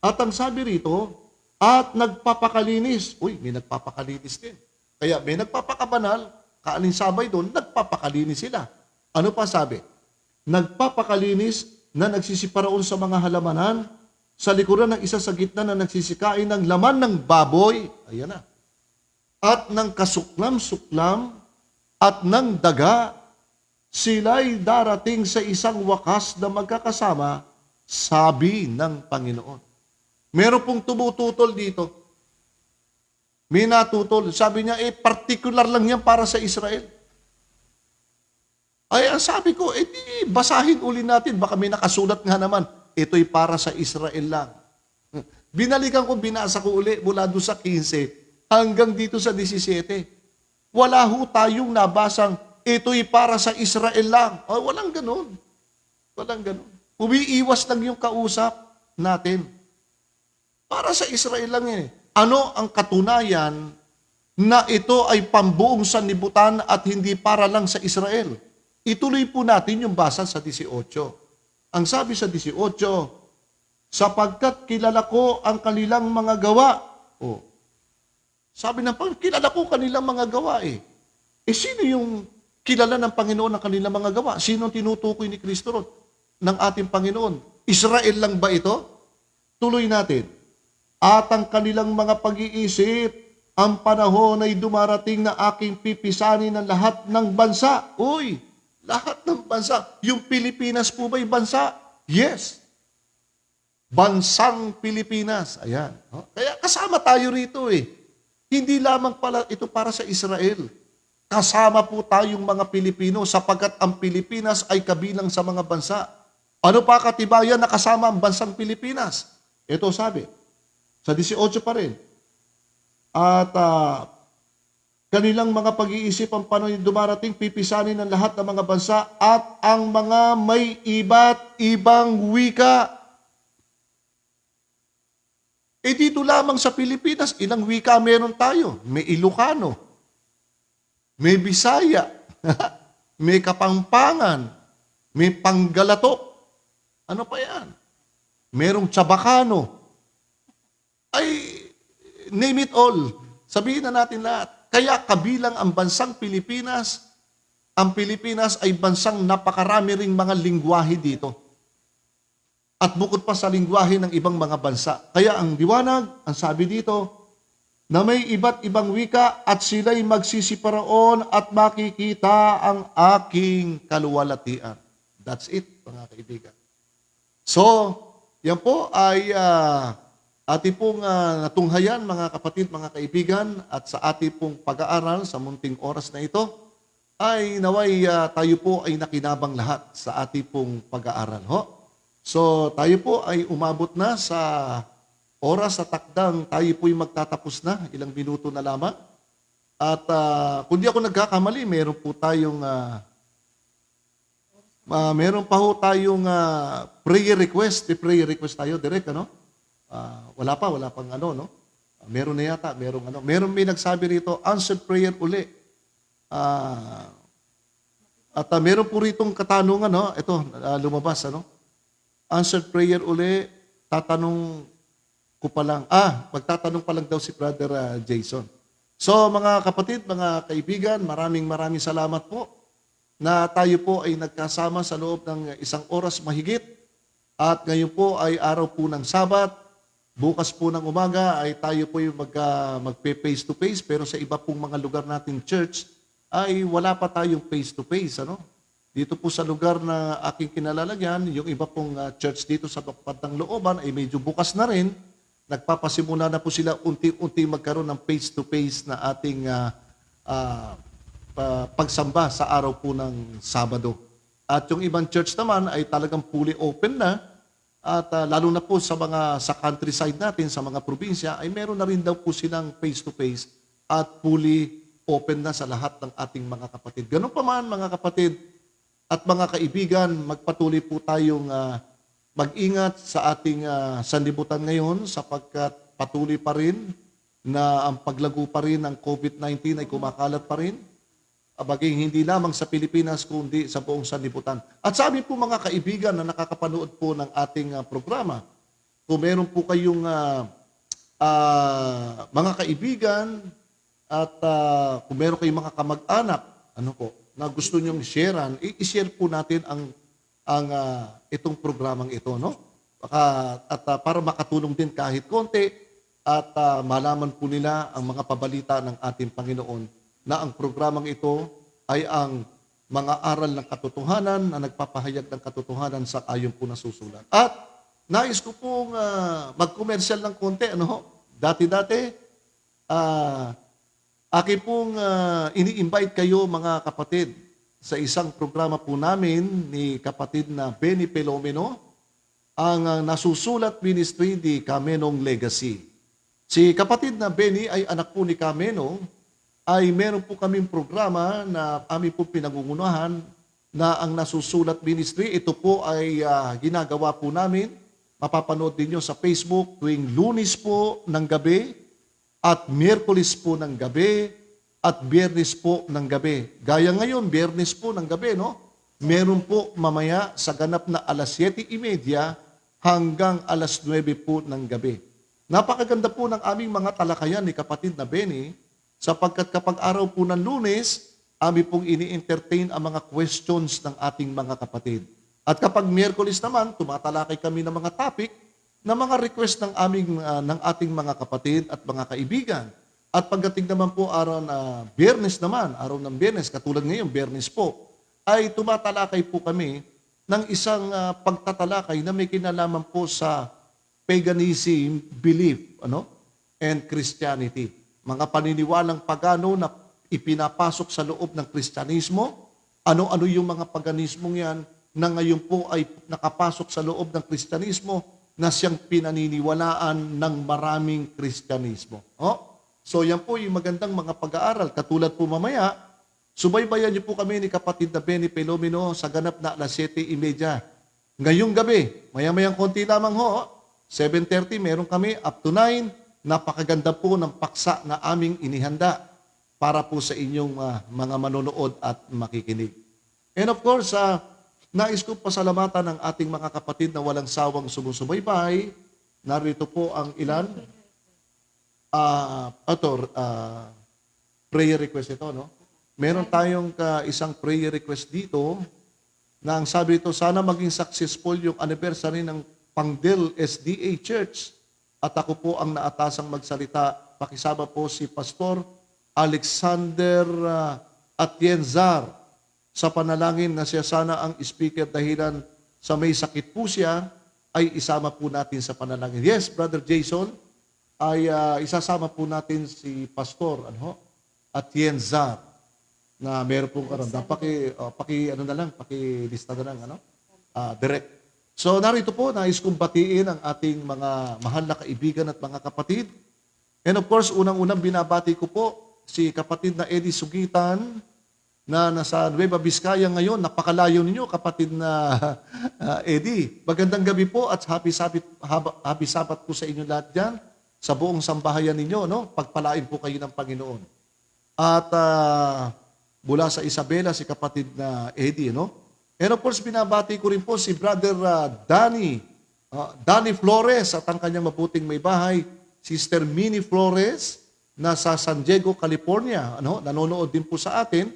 At ang sabi rito, at nagpapakalinis. Uy, may nagpapakalinis din. Kaya may nagpapakabanal, kaalinsabay doon, nagpapakalinis sila. Ano pa sabi? Nagpapakalinis na nagsisiparaon sa mga halamanan, sa likuran ng isa sa gitna na nagsisikain ng laman ng baboy, ayan na, at ng kasuklam-suklam, at ng daga, sila'y darating sa isang wakas na magkakasama, sabi ng Panginoon. Meron pong tumututol dito. May natutol. Sabi niya, particular lang yan para sa Israel. Ay, sabi ko, di basahin uli natin. Baka may nakasulat nga naman. Ito'y para sa Israel lang. Binalikan ko, binasa ko uli mula doon sa 15 hanggang dito sa 17. Wala ho tayong nabasang ito'y para sa Israel lang. Walang ganun. Walang ganun. Umiiwas lang yung kausap natin. Para sa Israel lang eh. Ano ang katunayan na ito ay pambuong sanlibutan at hindi para lang sa Israel? Ituloy po natin yung basa sa 18. Ang sabi sa 18, sapagkat kilala ko ang kanilang mga gawa. Oh. Sabi ng Panginoon, kilala ko kanilang mga gawa eh. Sino yung kilala ng Panginoon ang kanilang mga gawa? Sino ang tinutukoy ni Kristo ron ng ating Panginoon? Israel lang ba ito? Tuloy natin. At ang kanilang mga pag-iisip, ang panahon ay dumarating na aking pipisanin ng lahat ng bansa. Uy, lahat ng bansa. Yung Pilipinas po ba'y bansa? Yes. Bansang Pilipinas. Ayan. Kaya kasama tayo rito eh. Hindi lamang pala ito para sa Israel. Kasama po tayong mga Pilipino sapagkat ang Pilipinas ay kabilang sa mga bansa. Ano pa katibayan na kasama ang bansang Pilipinas? Ito sabi, sa 18 pa rin. At kanilang mga pag-iisip ang panahon dumarating, pipisanin ng lahat ng mga bansa at ang mga may iba't ibang wika. Dito lamang sa Pilipinas, ilang wika meron tayo? May Ilocano, may Bisaya, may Kapampangan, may Panggalatok. Ano pa yan? Merong Chabacano. Ay, name it all. Sabihin na natin lahat. Kaya kabilang ang bansang Pilipinas, ang Pilipinas ay bansang napakarami ring mga lingwahe dito. At bukod pa sa lingwahe ng ibang mga bansa. Kaya ang liwanag, ang sabi dito, na may iba't ibang wika at sila'y magsisiparaon at makikita ang aking kaluwalhatian. That's it, mga kaibigan. So, yan po ay ating pong natunghayan, mga kapatid, mga kaibigan, at sa ating pong pag-aaral sa munting oras na ito, ay naway tayo po ay nakinabang lahat sa ating pong pag-aaral. So, tayo po ay umabot na sa oras sa takdang tayo po ay magtatapos na, ilang minuto na lamang. At kung di ako nagkakamali, meron po tayong meron pa ho tayong prayer request. Prayer request tayo, direct, ano? Wala pang ano, no? Meron na yata, meron may nagsabi rito, answered prayer uli. At meron po ritong katanungan, no? Ito, lumabas, ano? Answered prayer uli, tatanong ko pa lang. Magtatanong pa lang daw si Brother Jason. So, mga kapatid, mga kaibigan, maraming salamat po na tayo po ay nagkasama sa loob ng isang oras mahigit. At ngayon po ay araw po ng Sabat. Bukas po ng umaga ay tayo po yung magpe-face to face, pero sa iba pong mga lugar nating church ay wala pa tayong face to face, ano? Dito po sa lugar na aking kinalalagyan, yung iba pong church dito sa Bandang Looban ay medyo bukas na rin. Nagpapasimula na po sila unti-unti magkaroon ng face to face na ating pagsamba sa araw po ng Sabado. At yung ibang church naman ay talagang fully open na. At lalo na po sa countryside natin, sa mga probinsya, ay meron na rin daw po silang face-to-face at fully open na sa lahat ng ating mga kapatid. Ganun pa man, mga kapatid at mga kaibigan, magpatuloy po tayong mag-ingat sa ating sanlibutan ngayon sapagkat patuloy pa rin na ang paglago pa rin ng COVID-19 ay kumakalat pa rin. Baging hindi lamang sa Pilipinas kundi sa buong sanlibutan. At sabi po mga kaibigan na nakakapanood po ng ating programa, kung meron po kayong mga kaibigan at kung meron kayong mga kamag-anak, na gusto nyong sharean, i-share po natin ang itong programang ito, no? Para makatulong din kahit konti at malaman po nila ang mga pabalita ng ating Panginoon na ang programang ito ay ang mga aral ng katotohanan na nagpapahayag ng katotohanan sa ayon po na susulat. At nais ko pong mag-commercial ng konti. Dati-dati, akin pong ini-invite kayo mga kapatid sa isang programa po namin ni kapatid na Benny Pelomeno, ang nasusulat ministry di Kamenong Legacy. Si kapatid na Benny ay anak po ni Kameno, ay meron po kaming programa na amin po pinangungunahan na ang nasusulat ministry. Ito po ay ginagawa po namin. Mapapanood din nyo sa Facebook tuwing Lunes po ng gabi at Miyerkules po ng gabi, at Biyernes po ng gabi. Gaya ngayon, Biyernes po ng gabi, no? Meron po mamaya sa ganap na alas 7:30 hanggang alas 9 po ng gabi. Napakaganda po ng aming mga talakayan ni kapatid na Benny, sapagkat kapag araw po ng Lunes, amin pong ini-entertain ang mga questions ng ating mga kapatid. At kapag Miyerkules naman, tumatalakay kami ng mga topic na mga request ng ating mga kapatid at mga kaibigan. At pagdating naman po araw na Biyernes naman, araw ng Biyernes, katulad ngayon, Biyernes po, ay tumatalakay po kami ng isang pagtatalakay na may kinalaman po sa paganism, belief, and Christianity. Mga paniniwalang pagano na ipinapasok sa loob ng Kristyanismo, ano-ano yung mga paganismong yan na ngayon po ay nakapasok sa loob ng Kristyanismo na siyang pinaniniwalaan ng maraming Kristyanismo. So yan po yung magandang mga pag-aaral. Katulad po mamaya, subaybayan niyo po kami ni kapatid na Benny Pelomino sa ganap na alas 7:30. Ngayong gabi, maya-mayang konti lamang 7:30 meron kami up to 9. Napakaganda po ng paksa na aming inihanda para po sa inyong mga manonood at makikinig. And of course, nais ko pasalamatan ng ating mga kapatid na walang sawang sumusubaybay. Narito po ang ilan. Prayer request ito, no? Meron tayong isang prayer request dito na ang sabi ito, sana maging successful yung anniversary ng Pangdel SDA Church. At ako po ang naatasang magsalita. Pakisama po si Pastor Alexander Atienzar sa panalangin na siya sana ang speaker dahilan sa may sakit po siya, ay isama po natin sa panalangin. Yes, Brother Jason, ay isasama po natin si Pastor Atienzar na meron pong karamdam. Pakilista na lang, direct. So narito po, nais kong batiin ang ating mga mahal na kaibigan at mga kapatid. And of course, unang-unang binabati ko po si kapatid na Eddie Sugitan na nasa Nueva Vizcaya ngayon. Napakalayo ninyo, kapatid na Eddie. Magandang gabi po at happy Sabbath po sa inyo lahat dyan, sa buong sambahayan ninyo, pagpalain po kayo ng Panginoon. At mula sa Isabela, si kapatid na Eddie, And of course, binabati ko rin po si Brother Danny Flores at ang kanyang mabuting may bahay, Sister Minnie Flores, na sa San Diego, California. Nanonood din po sa atin.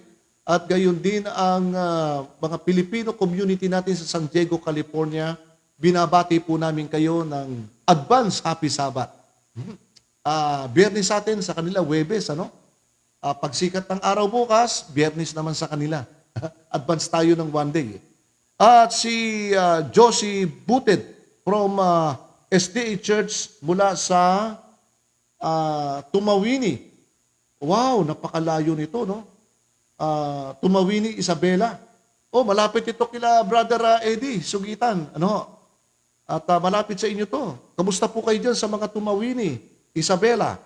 At gayon din ang mga Pilipino community natin sa San Diego, California. Binabati po namin kayo ng advance Happy Sabbath. Biyernes sa atin, sa kanila, Huwebes. Pagsikat ng araw bukas, Biyernes naman sa kanila. Advance tayo ng one day. At si Josie Buted from SDA Church mula sa Tumawini. Wow, napakalayo nito, Tumawini, Isabela. Malapit ito kila Brother Eddie Sugitan. At malapit sa inyo to. Kamusta po kayo dyan sa mga Tumawini, Isabela?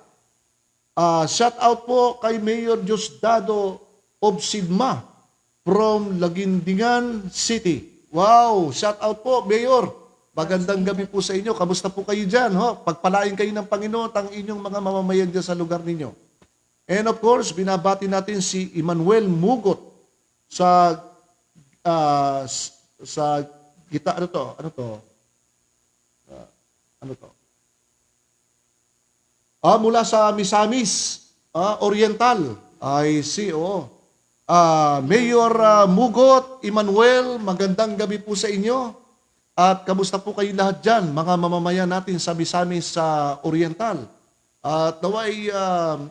Shout out po kay Mayor Diosdado Obsidma from Lagindingan City. Wow! Shout out po, Mayor. Magandang gabi po sa inyo. Kamusta po kayo dyan? Pagpalain kayo ng Panginoon ang inyong mga mamamayan dyan sa lugar ninyo. And of course, binabati natin si Emmanuel Mugot sa gita, ano to? Mula sa Misamis Oriental. I see, Mayor Mugot, Emmanuel, magandang gabi po sa inyo. At kamusta po kayo lahat dyan, mga mamamayan natin sa Misamis Oriental. At naway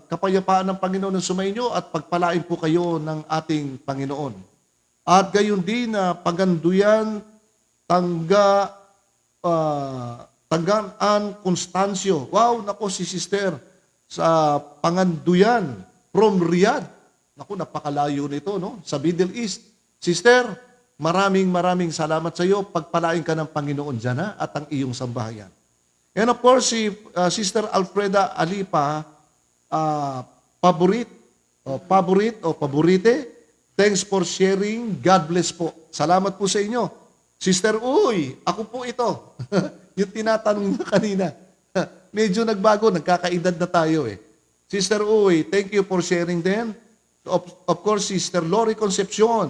kapayapaan ng Panginoon ng sumainyo at pagpalain po kayo ng ating Panginoon. At gayon din Paganduyan, Tanggaan Constancio. Wow, nako si Sister sa Panganduyan from Riyadh. Naku, napakalayo nito, sa Middle East. Sister, maraming salamat sa iyo. Pagpalain ka ng Panginoon dyan, at ang iyong sambahayan. And of course, si Sister Alfreda Alipa, paborite, thanks for sharing. God bless po. Salamat po sa inyo. Sister, ako po ito. Yung tinatanong niyo kanina. Medyo nagbago, nagkakaedad na tayo . Sister Uy, thank you for sharing din. Of course, Sister Lori Concepcion,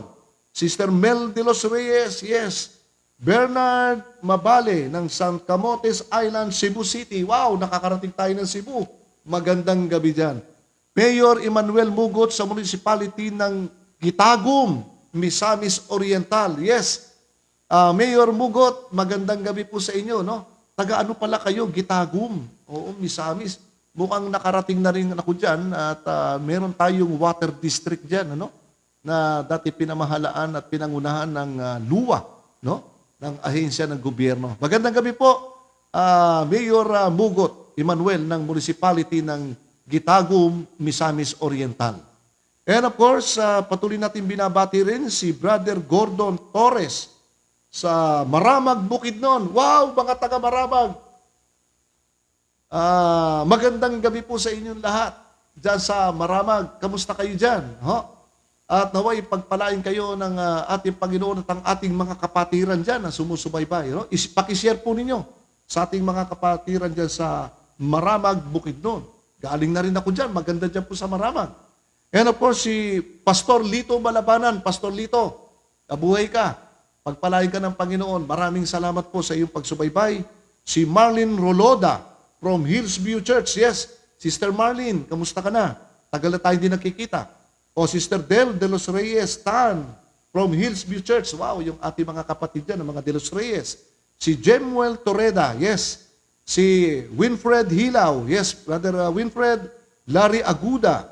Sister Mel de los Reyes, yes. Bernard Mabale ng San Camotes Island, Cebu City. Wow, nakakarating tayo ng Cebu. Magandang gabi dyan. Mayor Emmanuel Mugot sa municipality ng Gitagum, Misamis Oriental. Yes. Mayor Mugot, magandang gabi po sa inyo, no? Taga ano pala kayo? Gitagum. Oo, Misamis. Mukhang nakarating na rin ako dyan at meron tayong water district dyan, ano? Na dati pinamahalaan at pinangunahan ng luwa, no? Ng ahensya ng gobyerno. Magandang gabi po, Mayor Mugot Emmanuel ng municipality ng Gitagum, Misamis Oriental. And of course, patuloy natin binabati rin si Brother Gordon Torres sa Maramag, Bukidnon. Wow, mga taga Maramag! Magandang gabi po sa inyong lahat dyan sa Maramag. Kamusta kayo dyan? Ho? At naway pagpalain kayo ng ating Panginoon at ang ating mga kapatiran dyan na sumusubaybay. No? Pakishare po ninyo sa ating mga kapatiran dyan sa Maramag, Bukidnon. Galing na rin ako dyan. Maganda dyan po sa Maramag. And of course, si Pastor Lito Malabanan. Pastor Lito, kabuhay ka. Pagpalain ka ng Panginoon. Maraming salamat po sa iyong pagsubaybay. Si Marlene Roloda from Hillsview Church. Yes, Sister Marlene, kamusta ka na? Tagal na tayo din nakikita. O Sister Del de los Reyes Tan from Hillsview Church. Wow, yung ating mga kapatid dyan, mga de los Reyes. Si Jemuel Torreda, yes. Si Winfred Hilaw, yes, Brother Winfred. Larry Aguda.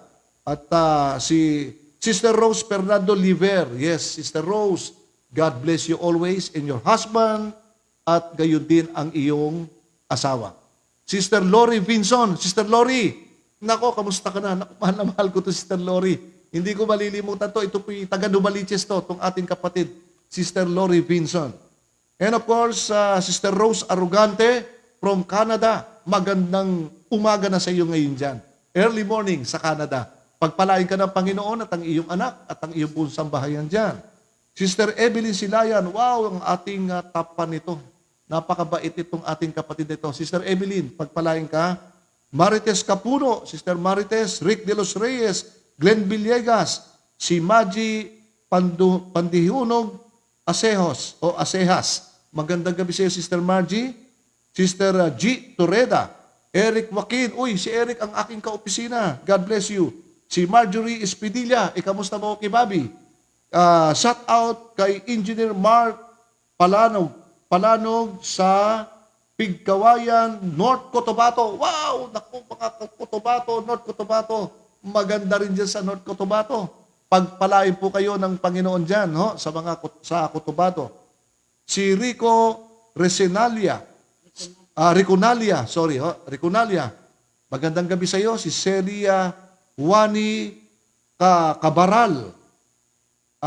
At si Sister Rose Fernando Liver. Yes, Sister Rose, God bless you always and your husband at gayon din ang iyong asawa. Sister Lori Vinson. Sister Lori, nako, kamusta ka na? Naku, mahal na mahal ko to, Sister Lori. Hindi ko malilimutan to. Ito po yung taga Novaliches to, itong ating kapatid, Sister Lori Vinson. And of course, Sister Rose Arugante from Canada. Magandang umaga na sa iyo ngayon dyan. Early morning sa Canada. Pagpalain ka ng Panginoon at ang iyong anak at ang iyong buong sambahayan dyan. Sister Evelyn Silayan, wow, ang ating tapan nito. Napakabait itong ating kapatid nito. Sister Evelyn, pagpalain ka. Marites Capuno, Sister Marites, Rick de los Reyes, Glenn Villegas, si Maggie Pandihunog Asehas. Magandang gabi sa iyo, Sister Margie. Sister G. Torreda, Eric Joaquin. Uy, si Eric ang aking kaopisina. God bless you. Si Marjorie Espidilla, kamusta mo kay Bobby? Shout out kay Engineer Mark Palanog sa Pigkawayan, North Cotabato. Wow! Naku, mga Cotabato, North Cotabato. Maganda rin dyan sa North Cotabato. Pagpalain po kayo ng Panginoon dyan, ho, sa Cotabato. Si Rico Riconalia. Magandang gabi sa iyo. Si Celia Wani Kabaral.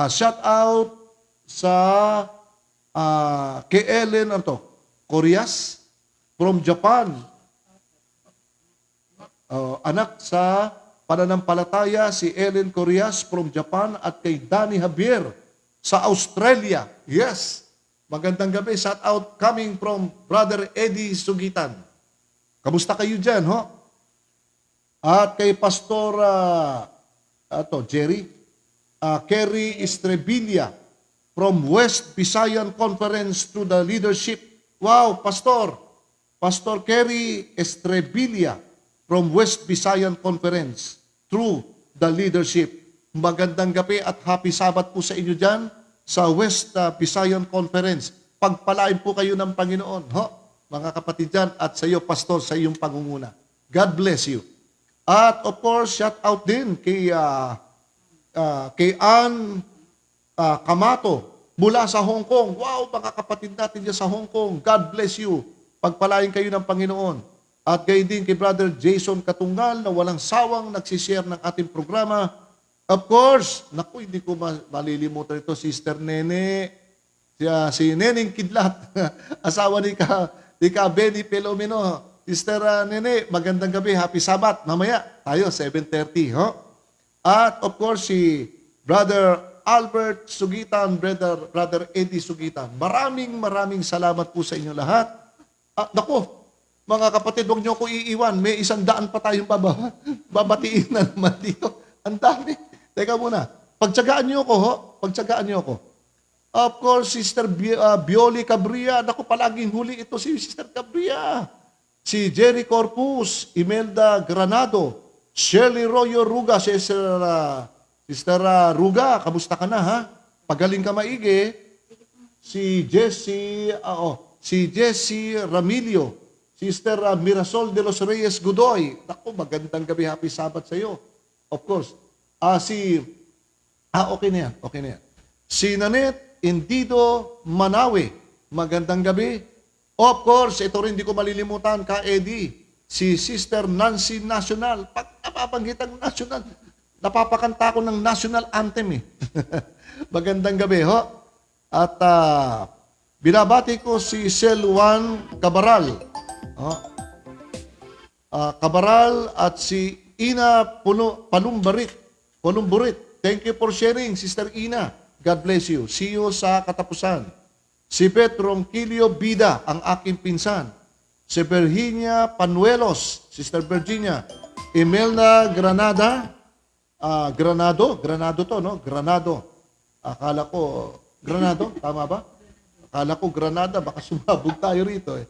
Shout out sa kay Ellen Corias from Japan. Anak sa pananampalataya, si Ellen Corias from Japan at kay Danny Javier sa Australia. Yes. Magandang gabi. Shout out coming from Brother Eddie Sugitan. Kamusta kayo dyan, ho? At kay Pastor Kerry Estrebilia from West Visayan Conference to the Leadership. Wow, Pastor Kerry Estrebilia from West Visayan Conference through the Leadership. Magandang gabi at happy Sabbath po sa inyo dyan sa West Visayan Conference. Pagpalain po kayo ng Panginoon, ho? Mga kapatid dyan, at sa iyo, Pastor, sa iyong pangunguna. God bless you. At of course, shout out din kay Ann Kamato mula sa Hong Kong. Wow, mga kapatid natin dyan sa Hong Kong. God bless you. Pagpalain kayo ng Panginoon. At gayon din kay Brother Jason Katungal na walang sawang nagsishare ng ating programa. Of course, naku, hindi ko malilimutan ito, Sister Nene. Si Neneng Kidlat, asawa ni Ka Benny Pelomino. Sister Nene, magandang gabi, happy Sabbath. Mamaya, tayo, 7:30. Ho? At of course, si Brother Albert Sugitan, Brother Eddie Sugitan. Maraming salamat po sa inyo lahat. Naku, Mga kapatid, huwag niyo ko iiwan. May 100 pa tayong babatiin na naman dito. Ang dami. Teka muna. Pagtsagaan niyo ako, ho? Pagtsagaan niyo ako. Of course, Sister Bioli Cabria. Naku, palaging huli ito si Sister Cabria. Si Jerry Corpus, Imelda Granado, Shirley Royo Ruga, Sister Ruga, kamusta ka na, ha? Pagaling ka maigi. Si Jessie Ramilio, Sister Mirasol de los Reyes Godoy. Naku, magandang gabi, happy Sabbath sa iyo. Of course. Okay na yan, okay na yan. Si Nanette Indido Manawe, magandang gabi. Of course, ito rin hindi ko malilimutan, ka Eddie, si Sister Nancy National. Pag napapanggit ang National, napapakanta ko ng National Anthem eh. Magandang gabi, ho. At binabati ko si Selwan Cabaral. Cabaral at si Ina Palumburit. Thank you for sharing, Sister Ina. God bless you. See you sa katapusan. Si Pet Ronquillo Bida, ang aking pinsan. Si Virginia Panuelos, Sister Virginia. Imelda Granada. Granado to, no? Granado. Akala ko, Granado, tama ba? Akala ko Granada, baka sumabog tayo rito eh.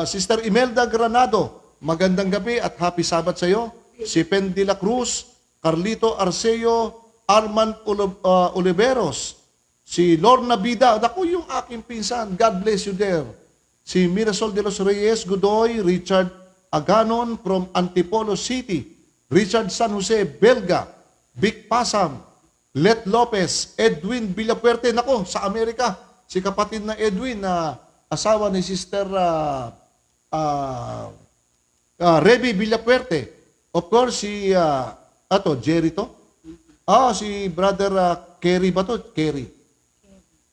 Sister Imelda Granado, magandang gabi at happy Sabbath sa iyo. Si Pen de la Cruz, Carlito Arceo, Arman Oliveros, si Lorna Bida, ako yung aking pinsan, God bless you there. Si Mirasol de los Reyes Godoy, Richard Aganon from Antipolo City, Richard San Jose Belga, Vic Pasam, Let Lopez, Edwin Villapuerte, nako, sa Amerika, si kapatid na Edwin na asawa ni Sister Reby Villapuerte. Of course, si Jerry to. Si Brother Kerry ba to?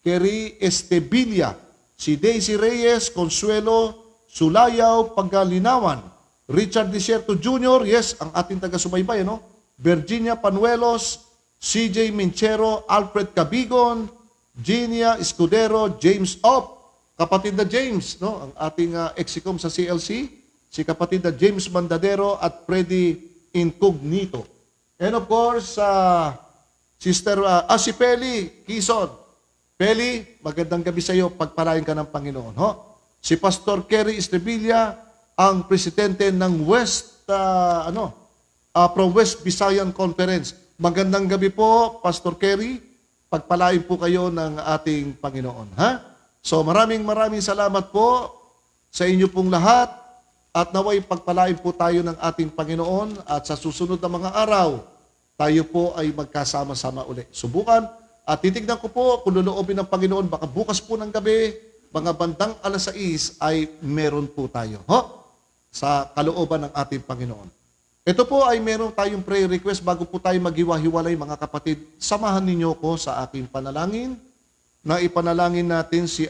Kerry Estevilla. Si Daisy Reyes, Consuelo Sulayaw, Pagkalinawan. Richard Desierto Jr., yes, ang ating taga-subaybay, no? Virginia Panuelos, CJ Minchero, Alfred Cabigon, Genia Escudero, James Op, kapatid na James, no? Ang ating exicom sa CLC, si kapatid na James Mandadero at Freddy Incognito. And of course, Sister, si Peli Quezon. Peli, magandang gabi sa iyo, pagpalain ka ng Panginoon. Ho? Si Pastor Kerry Estrevilla, ang presidente ng Pro West Visayan Conference. Magandang gabi po, Pastor Kerry. Pagpalain po kayo ng ating Panginoon. Ha? So maraming salamat po sa inyo pong lahat. At naway pagpalain po tayo ng ating Panginoon at sa susunod na mga araw, tayo po ay magkasama-sama ulit. Subukan at titignan ko po kung loloobin ng Panginoon, baka bukas po ng gabi, mga bandang 6:00 ay meron po tayo. Sa kalooban ng ating Panginoon. Ito po ay meron tayong prayer request bago po tayo maghiwa-hiwalay, mga kapatid. Samahan ninyo ko sa aking panalangin na ipanalangin natin si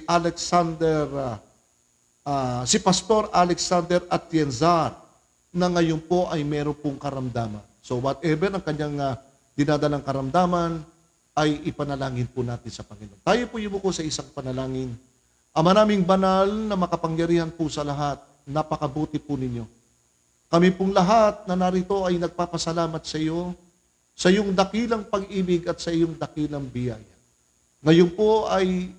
si Pastor Alexander Atienzar na ngayon po ay meron pong karamdaman. So whatever ang kanyang dinadalang karamdaman ay ipanalangin po natin sa Panginoon. Tayo po yumuko sa isang panalangin. Ama naming banal na makapangyarihan po sa lahat, napakabuti po ninyo. Kami pong lahat na narito ay nagpapasalamat sa iyo, sa iyong dakilang pag-ibig at sa iyong dakilang biyaya. Ngayon po ay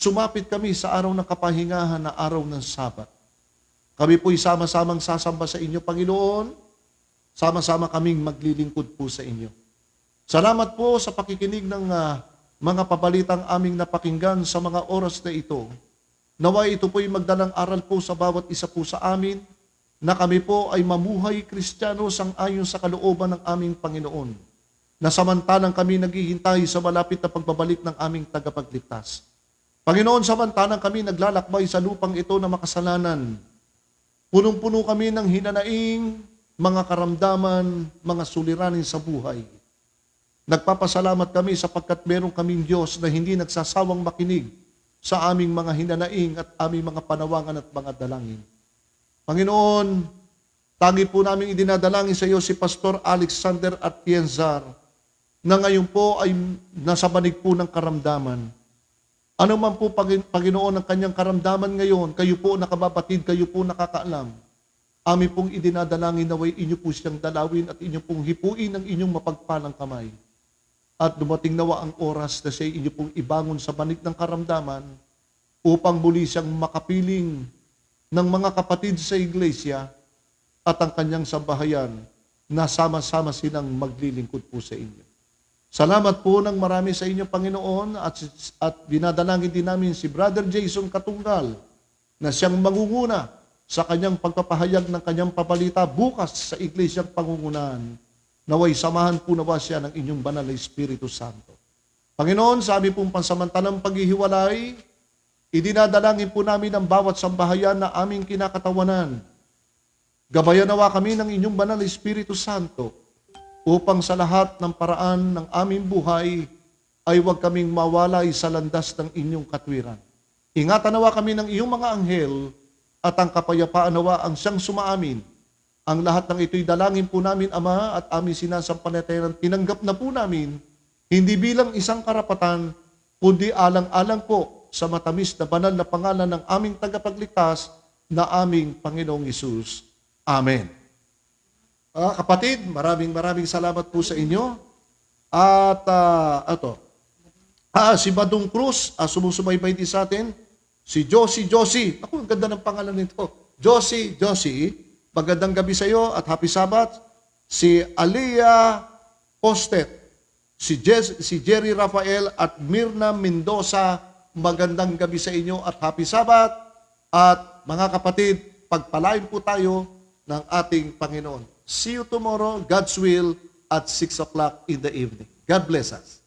sumapit kami sa araw ng kapahingahan na araw ng Sabat. Kami po'y sama-samang sasamba sa inyo, Panginoon. Sama-sama kaming maglilingkod po sa inyo. Salamat po sa pakikinig ng mga pabalitang aming napakinggan sa mga oras na ito. Naway ito po'y magdalang aral po sa bawat isa po sa amin na kami po ay mamuhay Kristiyano sang-ayon sa kalooban ng aming Panginoon. Na samantalang kami naghihintay sa malapit na pagbabalik ng aming tagapagligtas. Panginoon, samantalang kami naglalakbay sa lupang ito na makasalanan, punong-puno kami ng hinanaing, mga karamdaman, mga suliranin sa buhay. Nagpapasalamat kami sapagkat meron kaming Diyos na hindi nagsasawang makinig sa aming mga hinanaing at aming mga panawangan at mga dalangin. Panginoon, tangi po namin idinadalangin sa iyo si Pastor Alexander Atienzar na ngayon po ay nasa banig po ng karamdaman. Ano man po, Panginoon, ang kanyang karamdaman ngayon, kayo po nakababatid, kayo po nakakaalam. Amin pong idinadalangin naway inyo po siyang dalawin at inyo pong hipuin ang inyong mapagpalang kamay. At dumating nawa ang oras na siya inyo pong ibangon sa banig ng karamdaman upang muli siyang makapiling ng mga kapatid sa iglesia at ang kanyang sambahayan na sama-sama silang maglilingkod po sa inyo. Salamat po ng marami sa inyo, Panginoon, at dinadalangin din namin si Brother Jason Katunggal na siyang mangunguna sa kanyang pagpapahayag ng kanyang pabalita bukas sa iglesyang pangungunahan. Naway samahan po nawa siya ng inyong banal na Espiritu Santo. Panginoon, sa aming pong pansamantalang paghihiwalay, idinadalangin po namin ang bawat sambahayan na aming kinakatawanan. Gabayan nawa kami ng inyong banal na Espiritu Santo upang sa lahat ng paraan ng aming buhay ay huwag kaming mawalay sa landas ng inyong katwiran. Ingatan nawa kami ng iyong mga anghel at ang kapayapaan nawa ang siyang sumaamin. Ang lahat ng ito'y dalangin po namin, Ama, at aming sinasampalatayan. Tinanggap na po namin, hindi bilang isang karapatan, kundi alang-alang po sa matamis na banal na pangalan ng aming tagapagligtas na aming Panginoong Hesus. Amen. Kapatid, maraming salamat po sa inyo. At si Badong Cruz, sumusubaybay din sa atin. Si Josie. Ako, ang ganda ng pangalan nito. Josie, magandang gabi sa iyo at happy Sabbath. Si Alia Postet, si Jerry Rafael at Mirna Mendoza, magandang gabi sa inyo at happy Sabbath. At mga kapatid, pagpalain po tayo ng ating Panginoon. See you tomorrow, God's will, at 6 o'clock in the evening. God bless us.